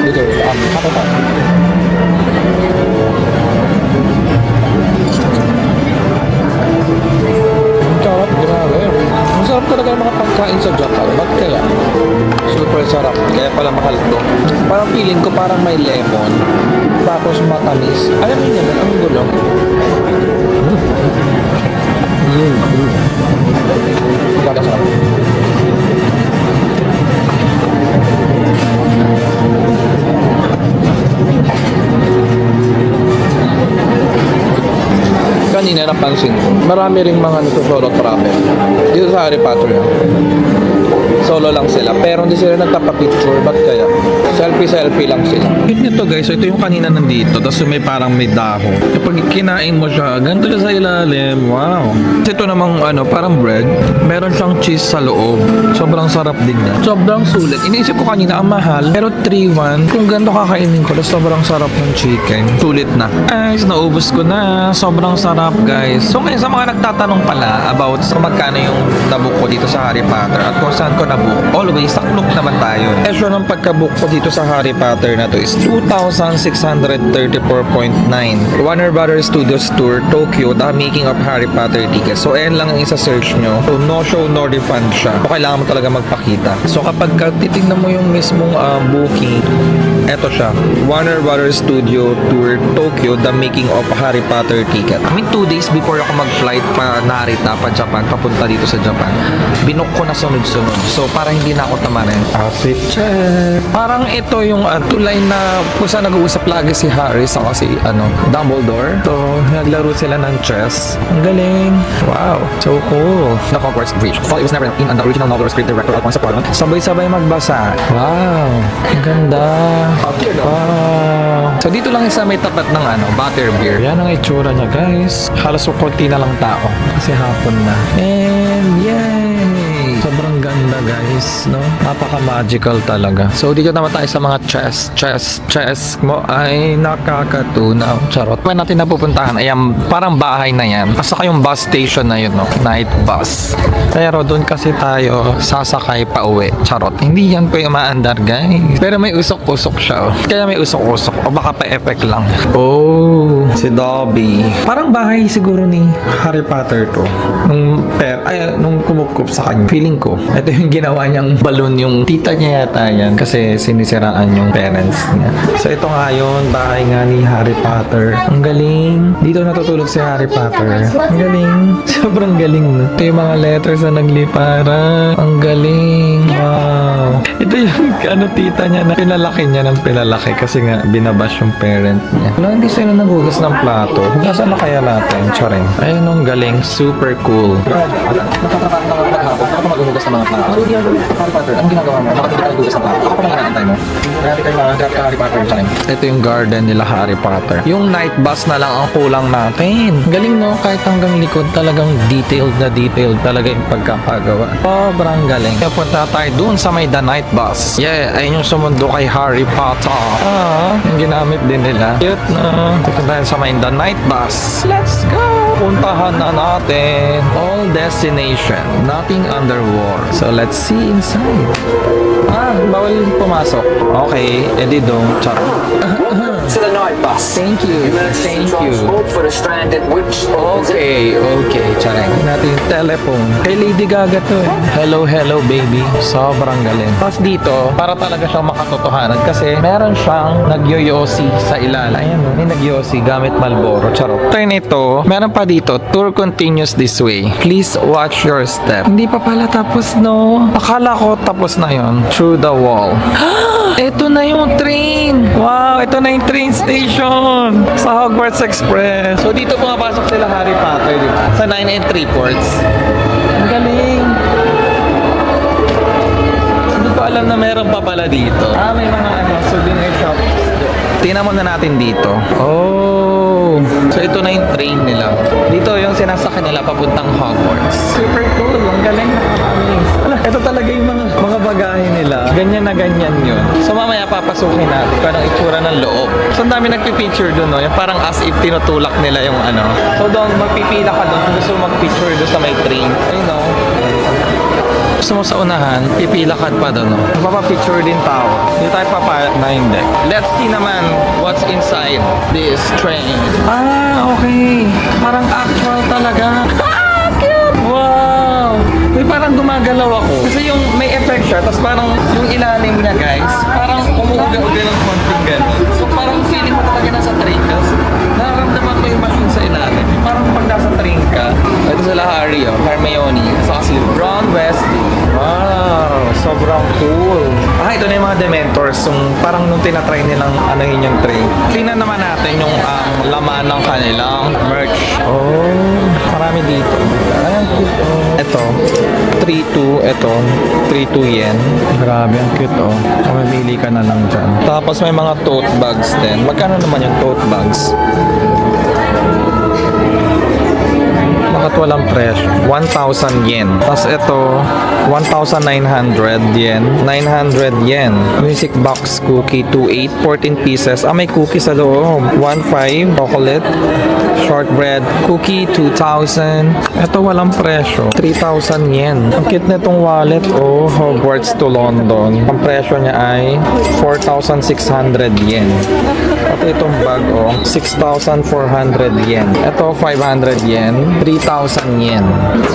Dito. Cup. Sarap, grabe. Ang sarap talaga ng mga pagkain sa Japan. Ba't kaya? Super sarap. Kaya pala mahal to. Parang feeling ko parang may lemon. Tapos matamis. Alam niyo naman, ang gulo. Kakasarap. napansin ko. Marami ring mga nagsusolo travel. Dito sa Harry Potter yan. Solo lang sila. Pero hindi sila nagpapapicture. Ba't kaya? Selfie lang sila. Ito guys, so ito yung kanina nandito. Tapos may parang may dahon. Kapag kinain mo siya, ganito siya sa ilalim. Wow. Ito namang parang bread. Meron siyang cheese sa loob. Sobrang sarap din niya. Sobrang sulit. Iniisip ko kanina ang mahal. Pero 3-1. Kung ganito kakainin ko, tapos sobrang sarap ng chicken. Sulit na. Guys, naubos ko na. Sobrang sarap guys. So ngayon sa mga nagtatanong pala about sa magkano yung nabook ko dito sa Harry Potter at kung saan ko nabook. Always, saklok naman tayo. Presyo ng pagkabook ko dito sa Harry Potter na to is 2,634.9. Warner Brothers Studios Tour, Tokyo, The Making of Harry Potter tickets. So, ayan lang ang isa-search nyo. So, no show, no refund siya. So, kailangan mo talaga magpakita. So, kapag titignan mo yung mismong booking, eto siya. Warner Brothers Studio Tour, Tokyo, The Making of Harry Potter ticket. I mean, 2 days before ako mag-flight pa Narita, pa Japan, papunta dito sa Japan, binook ko na sunod-sunod. So, para hindi na ako tamarin. Outfit check. Parang ito yung tulay na kung saan nag-uusap lagi si Harry sa si Dumbledore. So, naglaro sila ng chess. Ang galing. Wow. So cool. The Hogwarts Bridge. While it was never in the original novel or script director Alfonso Cuarón, sabay-sabay magbasa. Wow. Ang ganda. Wow. So, dito lang isa may tapat ng butterbeer. Yan ang itsura niya, guys. Halos konti na lang tao. Kasi hapon na. And yay! Sobrang ganda guys, no? Napaka-magical talaga. So, dito naman tayo sa mga chess mo ay nakakatunaw. Charot. Kaya natin napupuntahan, ayan, parang bahay na yan. Basta yung bus station na yun, no? Night bus. Pero doon kasi tayo sasakay pa uwi. Charot. Hindi yan po yung maandar, guys. Pero may usok-usok siya, oh. Kaya may usok-usok. O baka pa-effect lang. Oh, si Dobby. Parang bahay siguro ni Harry Potter to. Nung kumukup sa kanya. Feeling ko, ito yung ginawa niyang balloon yung tita niya yata yan kasi sinisiraan yung parents niya. So ito nga yun, bahay nga ni Harry Potter. Ang galing. Dito natutulog si Harry Potter. Ang galing. Sobrang galing, no? Ito yung mga letters na nagliparan. Ang galing. Wow. Ito yung tita niya na pinalaki niya ng pinalaki kasi nga binabash yung parents niya. Wala, hindi sila naghugas ng plato. Hugasan na kaya natin. Charing. Ayun, ang galing. Super cool. Natatrapan na maghapon. Ako maghuhugas ng mga plato. So, Harry Potter, anong ginagawa mo? Bakit hindi ka naghugas ng plato? Ako pa lang hinahantay mo. Grabe kayo mga Harry Potter. Charing. Ito yung garden nila Harry Potter. Yung night bus na lang ang kulang natin. Galing, no? Kahit hanggang likod talagang detailed talaga yung pagkakagawa. Sobrang galing. Kaya punta tayo dun sa may The Night Bus. Yeah, ayun yung sumundo kay Harry Potter. Yung ginamit din nila. Cute na. Punta tayo sa may The Night Bus. Let's go! Puntahan na natin. All destination. Nothing under war. So, let's see inside. Bawal pumasok. Okay, edi dong. Charot. To the night bus. Thank you. Thank you. Transport for the stranded witch. Okay. Chareng. Natin yung telephone. Kay Lady Gaga to eh. Hello, baby. Sobrang galing. Tapos dito, para talaga siyang makatotohanan kasi meron siyang nagyoyosi sa ilalim. Ayan, may nagyosi gamit Marlboro. Charot. Turn ito, meron pa dito, tour continues this way. Please watch your step. Hindi pa pala tapos, no? Akala ko tapos na yon. Through the wall. Ito na yung train. Wow, ito na yung train station sa Hogwarts Express. So dito pumapasok sila Harry Potter, di ba? Sa 9 and 3/4. Ang galing. Hindi ko alam na meron pa pala dito. May mga souvenir shops. Tingnan muna natin dito. Oh. So ito na yung train nila. Dito yung sinasakyan nila papuntang Hogwarts. Super cool. Ang galing, nakaka-amaze. Ito talaga yung mga bagahe nila. Ganyan na ganyan yun. So mamaya papasukin natin kung anong itsura ng loob. So ang dami nagpipicture dun, no? Yung parang as if tinutulak nila yung So doon, magpipila ka doon kung gusto mo magpicture doon sa may train. Ayun, no? Gusto mo sa unahan, pipila ka pa doon, no? Magpapapicture din tao. Hindi tayo na hindi. Let's see naman what's inside this train. Okay. Parang actual talaga. Cute! Wow! May parang gumagalaw ako. Kasi yung may effect siya, tapos parang yung ilalim niya, guys, parang umuuga-uga ng konting gano'n. So parang feeling mo talaga nasa train ka. Nararamdaman mo yung machine sa ilalim. Parang pag nasa train ka, ito sila Harry, Hermione, saka si Ron Weasley. Wow! Sobrang cool. Ito na yung mga Dementors. Yung parang nung yung tinatry nilang anuhin yung tray. Tingnan naman natin yung laman ng kanilang merch. Oh, marami dito. Ayan, cute. Oh. Ito, 3.2. Ito, 3.2 yen. Grabe, ang cute oh. Mamimili ka na lang dyan. Tapos may mga tote bags din. Magkano naman yung tote bags? Bakit walang presyo? 1,000 yen. Tapos ito, 1,900 yen. 900 yen. Music box cookie, 2.8, 14 pieces. May cookie sa loob. 1.5, chocolate. Shortbread cookie, 2,000. Ito walang presyo. 3,000 yen. Ang cute na itong wallet. Oh, Hogwarts to London. Ang presyo niya ay 4,600 yen. At itong bag, 6,400 yen. Ito, 500 yen. 3,000 yen.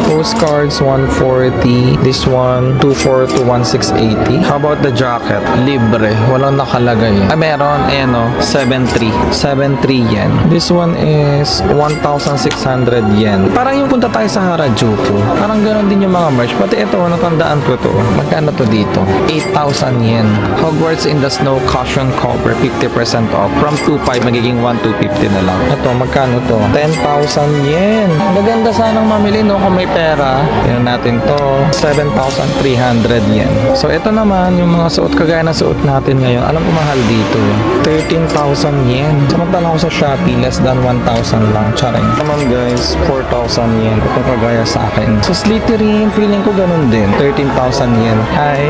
Postcards, 140. This one, 240 to 1,680. How about the jacket? Libre. Walang nakalagay. Meron. Ayan, 7,300. 7,300 yen. This one is 1,600 yen. Parang yung punta tayo sa Harajuku. Parang ganoon din yung mga merch. Pati ito, natandaan ko to. Magkano to dito? 8,000 yen. Hogwarts in the Snow Cushion Cover, 50% off. From 2,500 magiging 1,250 na lang. Ito, magkano to? 10,000 yen. Maganda sanang mamili, no? Kung may pera. Tingnan natin to. 7,300 yen. So, ito naman, yung mga suot, kagaya ng suot natin ngayon. Alam ko mahal dito. 13,000 yen. Samantalang ako sa Shopee, less than 1,000 lang. Charing. Naman guys, 4,000 yen. Ito kagaya sa akin. So, Slytherin, feeling ko ganun din. 13,000 yen. Hi.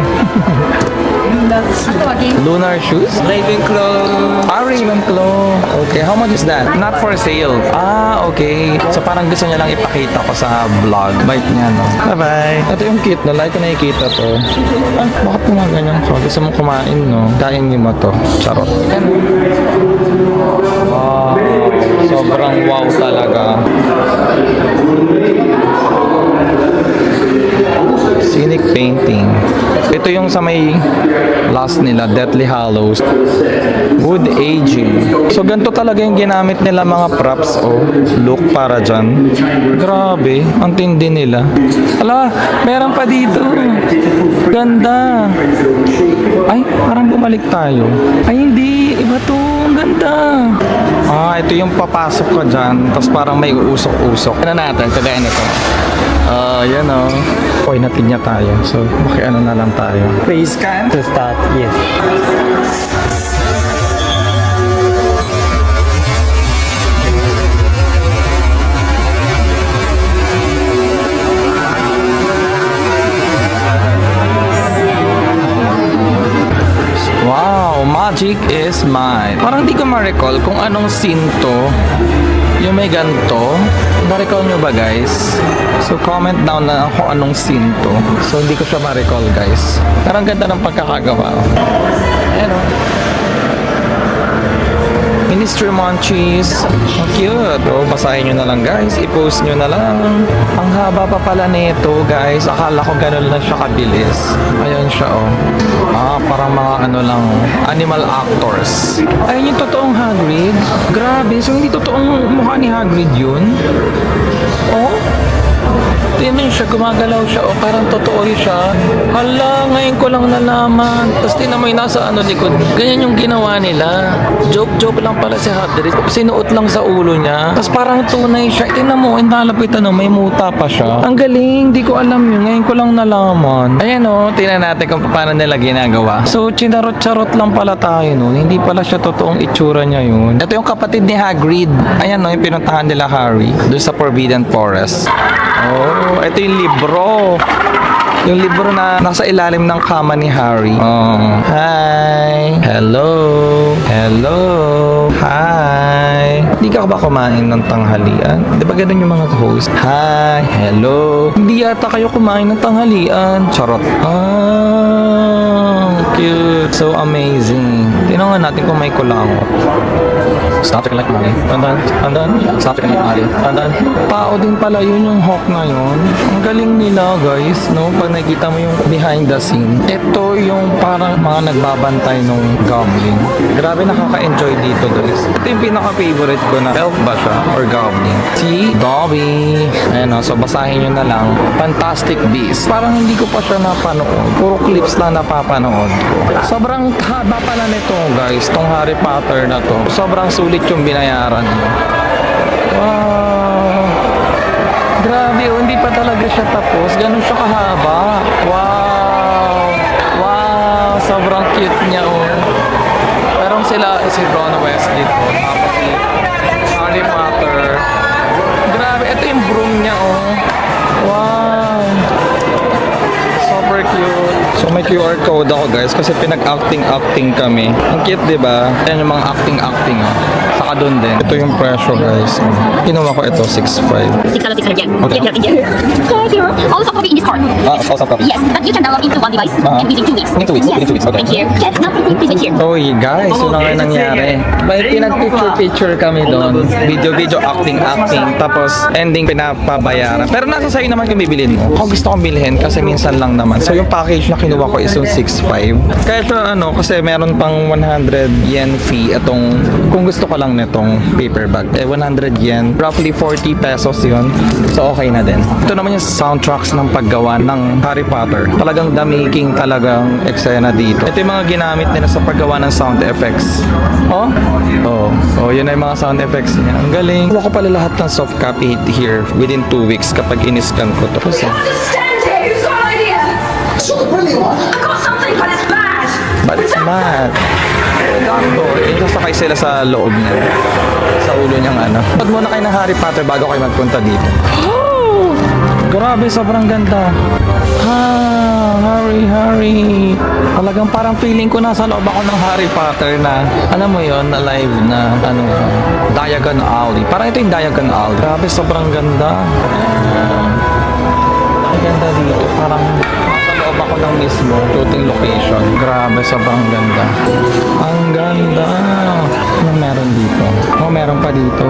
Lunar shoes? Ravenclaw. Ravenclaw. Okay, how much is that? Not for sale. Okay. So parang gusto niya lang ipakita ko sa vlog. Bite niya, no? Bye-bye. Ito yung cute na. Like ko nakikita to. Bakit gumaganyan ko? Gusto mong kumain, no? Kain niyo mo to. Charot. Wow. Sobrang wow talaga. Scenic painting. Ito yung sa may last nila, Deathly Hallows. Wood aging. So, ganito talaga yung ginamit nila mga props. Look para dyan. Grabe. Ang tindi nila. Ala, meron pa dito. Ganda. Ay, parang bumalik tayo. Ay, hindi. Iba to. Ang ganda. Ito yung papasok ka dyan. Tapos parang may uusok-usok. Ano natin? Kagaya nito. Yan Oy, natin niya tayo. So, makiano na lang tayo. Face scan to start. Yes. Wow, magic is mine. Parang di ko ma-recall kung anong scene to. Yung may ganito. Na-recall nyo ba guys? So comment down na kung anong scene to. So hindi ko siya ma-recall guys. Parang ganda ng pagkakagawa. Ayan Ministry Munchies. Ang cute. Basahin nyo na lang guys. I-post nyo na lang. Ang haba pa pala nito guys. Akala ko ganun lang siya kabilis. Ayan siya parang mga animal actors. Ayun yung totoong Hagrid. Grabe. So hindi totoong mukha ni Hagrid yun. Tingnan siya, gumagalaw siya. Parang totoo siya. Hala, ngayon ko lang nalaman. Tapos tingnan mo yung nasa likod. Ganyan yung ginawa nila. Joke lang pala si Hagrid. Sinuot lang sa ulo niya. Tapos parang tunay siya. Tingnan mo, nalapitan may muta pa siya. Ang galing, di ko alam yun. Ngayon ko lang nalaman. Ayan tingnan natin kung paano nila ginagawa. So, chinarot-charot lang pala tayo nun. Hindi pala siya totoong itsura niya yun. Ito yung kapatid ni Hagrid. Ayan yung pinuntahan nila Harry. Doon sa Forbidden Forest. Ito yung libro. Yung libro na nasa ilalim ng kama ni Harry. Hi. Hello. Hello. Hi. Hindi ka ba kumain ng tanghalian? Di ba ganun yung mga host? Hi. Hello. Hindi yata kayo kumain ng tanghalian. Charot. Cute. So amazing. Tingnan nga natin kung may kulangot. Stop chicken like Molly. Tandaan. Stop chicken like Molly. Tandaan. Tao din pala yun yung hawk na yun. Ang galing nila guys, no? Pag nakikita mo yung behind the scene. Ito yung parang mga nagbabantay nung goblin. Grabe nakaka-enjoy dito guys. Ito yung pinaka-favorite ko na elf ba siya? Or goblin? Si Dobby. Ayan so basahin nyo na lang. Fantastic Beasts. Parang hindi ko pa siya napanood. Puro clips lang napapanood ko. Sobrang haba pala nito to guys, tong Harry Potter na to. Sobrang sulit yung binayaran mo. Wow. Grabe, oh, hindi pa talaga siya tapos. Ganun siya kahaba. Wow. Wow, sobrang cute niya oh. Pero sila si Ron Weasley to. Tapos si Harry Potter. Grabe, ito yung broom niya oh. Wow. Super cute. So may QR code ako guys kasi pinag-acting kami. Ang cute, 'di ba? Ayan yung mga acting oh. Saka doon din. Ito yung presyo guys. Kinuha ko ito 6.5. 600 yen. Okay. Yeah. All soft copy in this card. Ah, also copy. Yes, but you can download into one device and within 2 weeks. In 2 weeks. Yes. In 2 weeks. Okay. Thank you. Yes, now please wait here. Oy guys, yun ang nangyari. May pinag-picture kami doon. Video, acting. Tapos ending pinapabayaran. Pero nasa sa'yo naman kung bibilin mo. Ako gusto kong bilhin kasi minsan lang naman. So yung package na kinuha ko is yung 6.5. Kahit kasi meron pang 100 yen fee itong, kung gusto ko lang nitong paper bag. 100 yen. Roughly 40 pesos yun. So okay na din. Ito naman yung soundtracks ng paggawa ng Harry Potter. Talagang the making talagang eksena dito. Ito yung mga ginamit nila sa paggawa ng sound effects. Yun ay mga sound effects niya. Ang galing. Kuha ko pala lahat ng soft copy here within 2 weeks kapag in-scan ko to. Kasi, Stand here, who's got an idea? I've got something, but it's bad. but it's mad. Doctor, sasakay sila sa loob niya. Sa ulo niyang ano. Pag muna kayo ng Harry Potter bago kayo magpunta dito. Grabe, sobrang ganda. Harry. Talagang parang feeling ko nasa loob ako ng Harry Potter na, alam mo yon na live na, Diagon Alley. Parang ito yung Diagon Alley. Grabe, sobrang ganda. Ang ganda dito. Parang nasa loob ako ng mismo shooting location. Grabe, sobrang ganda. Ang ganda. Anong meron dito? Meron pa dito.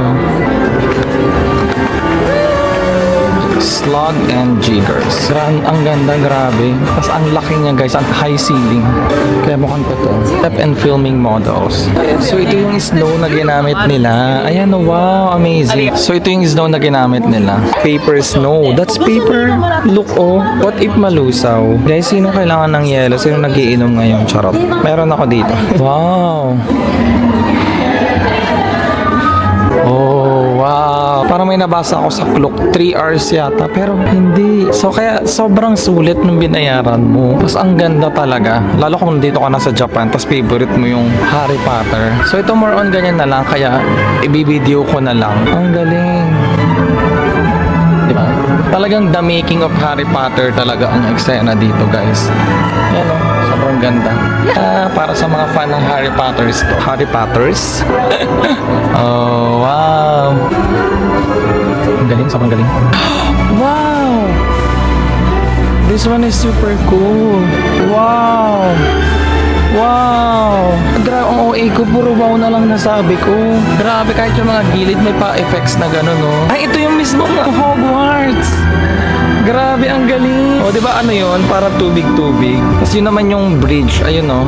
Slug and Jiggers. Ang ganda, grabe. Tapos ang laki niya guys, ang high ceiling. Kaya mukhang to. Step and filming models. So ito yung snow na ginamit nila. Ayan, wow, amazing. So ito yung snow na ginamit nila. Paper snow. That's paper. Look, oh. What if malusaw? Guys, sino kailangan ng yelo? Sino nagiinom ngayon? Charot. Meron ako dito. Wow. Oh, wow. Parang may nabasa ako sa clock. 3 hours yata. Pero hindi. So, kaya sobrang sulit ng binayaran mo. Tapos, ang ganda talaga. Lalo kung dito ka na sa Japan. Tapos, favorite mo yung Harry Potter. So, ito more on ganyan na lang. Kaya, ibibideo ko na lang. Ang galing. Diba? Talagang the making of Harry Potter talaga ang eksena dito, guys. Yan o. Sobrang ganda. Para sa mga fan ng Harry Potters to. Harry Potters? Oh, wow. Ang galing, sobrang galing. Wow! This one is super cool. Wow! Wow! Grabe, ang OA ko, puro wow na lang nasabi ko. Grabe, kahit yung mga gilid may pa-effects na gano'n, no? Ay, ito yung mismo ng Hogwarts! Grabe, ang galing! O, di ba ano yun? Para tubig-tubig. Tapos yun naman yung bridge. Ayun, no?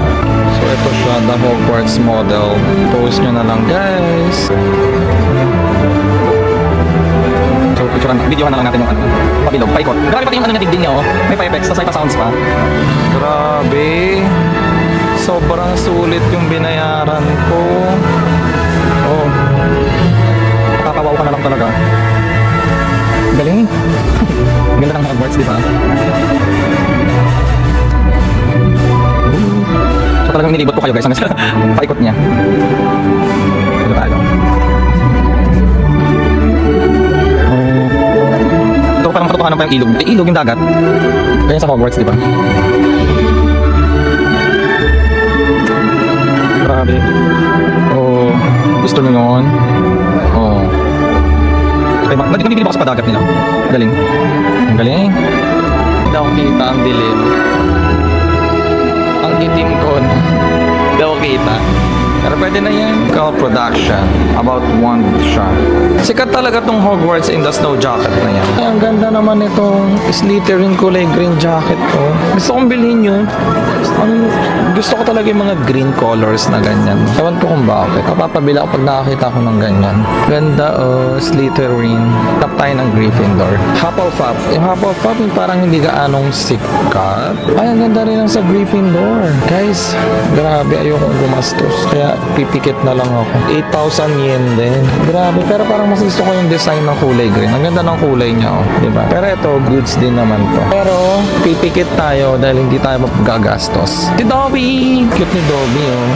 So, ito siya, the Hogwarts model. Post nyo na lang, guys. So, videohan na lang natin yung ano. Pabilog, paikot. Grabe pati yung ano niya, digding niya, oh. May pa-effects, tapos may pa-sounds pa. Grabe. Sobrang sulit yung binayaran ko. Oh. Nakakawaw ka na lang talaga. Galing. Ganda ng Hogwarts, di ba? So talagang nilibot ko kayo guys hanggang sa paikot niya. Ito tayo. Oh. Ito parang matotohanan pa yung ilog. Ilog yung dagat. Ganyan sa Hogwarts, di ba? Grabe. Oh. Gusto nyo yun? Oh. Nagdibili ba ako sa padagat nila? Galing. Ang galing. Hindi ako kita ang dilim. Ang itim ko. Hindi ako kita. Pero pwede na yan. Call production. About one siya. Sikat talaga tong Hogwarts in the Snow jacket na yan. Ay, ang ganda naman itong Slytherin kulay green jacket ko. Gusto kong bilhin yun. Ano gusto ko talaga yung mga green colors na ganyan. Ewan ko kung bakit. Kapapabila ako pag nakakita ko ng ganyan. Ganda Slytherin. Tap tayo ng Gryffindor. Hufflepuff. Yung Hufflepuff yung parang hindi gaanong sikat. Ay, ang ganda rin ang sa Gryffindor. Guys, grabe. Ayokong gumastos. Kaya pipikit na lang ako. 8,000 yen din. Grabe. Pero parang mas gusto ko yung design ng kulay green. Ang ganda ng kulay niya, oh. Diba? Pero ito, goods din naman to. Pero, pipikit tayo dahil hindi tayo magagastos. Si Dobby! Cute ni Dobby, oh.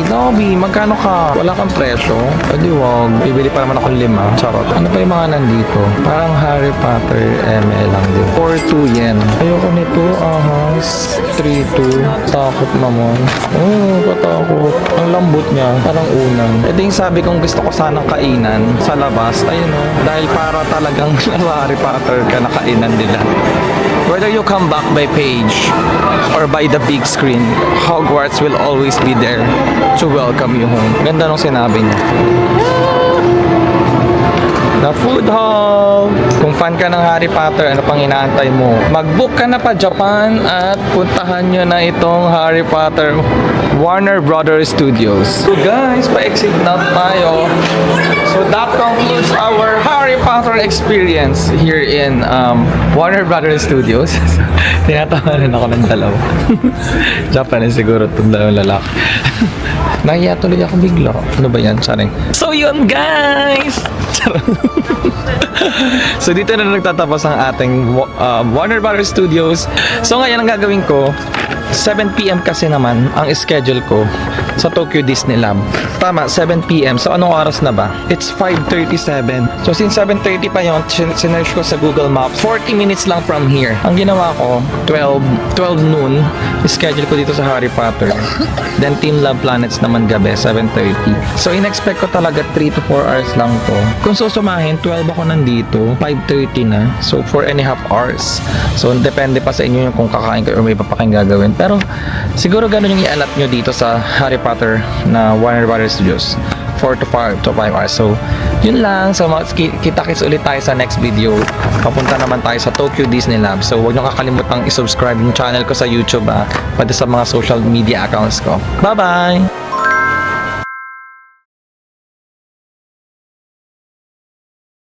Dobby! Magkano ka? Wala kang presyo? Pwede wag. Bibili pa naman ako 5. Charot. Ano pa yung mga nandito? Parang Harry Potter ML lang din. 4-2 yen. Ayoko nito. Ahas. 3-2. Takot naman. Oh, katakot. Ang lambot niya. Parang unang. Ito yung sabi kong gusto ko sanang kainan sa labas. Ayun, oh. Dahil para talagang sa Harry Potter ka na kainan nila. Whether you come back by page or by the big screen, Hogwarts will always be there to welcome you home. Ganda nung sinabi niya. The food hall! Kung fan ka ng Harry Potter, ano pang inaantay mo? Mag-book ka na pa Japan at puntahan nyo na itong Harry Potter Warner Brothers Studios. So guys, pa-exit na tayo. So that concludes our Harry Potter experience here in Warner Brothers Studios. Tinatawanan ako ng dalawa. Japanese siguro itong dalawang lalaki. Nahiya tuloy ako bigla. Ano ba yan? Saring. So yun guys! So dito na nagtatapos ang ating Warner Brothers Studios. So ngayon ang gagawin ko, 7 PM kasi naman ang schedule ko sa Tokyo Disneyland. Tama, 7 PM. So anong oras na ba? It's 5:37. So since 7:30 pa yun, sinerge ko sa Google Maps. 40 minutes lang from here. Ang ginawa ko, 12 noon, schedule ko dito sa Harry Potter. Then Team Love Planets naman gabi, 7:30. So in-expect ko talaga 3 to 4 hours lang to. Kung susumahin, 12 ako nandito, 5:30 na. So 4.5 hours. So depende pa sa inyo yung kung kakain kayo or may pa kayong gagawin. Pero siguro ganun yung i-allot nyo dito sa Harry Potter na Warner Brothers Studios. 4 to 5 hours. So, yun lang. So, kita-kits ulit tayo sa next video. Papunta naman tayo sa Tokyo Disneyland. So, huwag nyo kakalimutang i-subscribe yung channel ko sa YouTube, pati sa mga social media accounts ko. Bye-bye!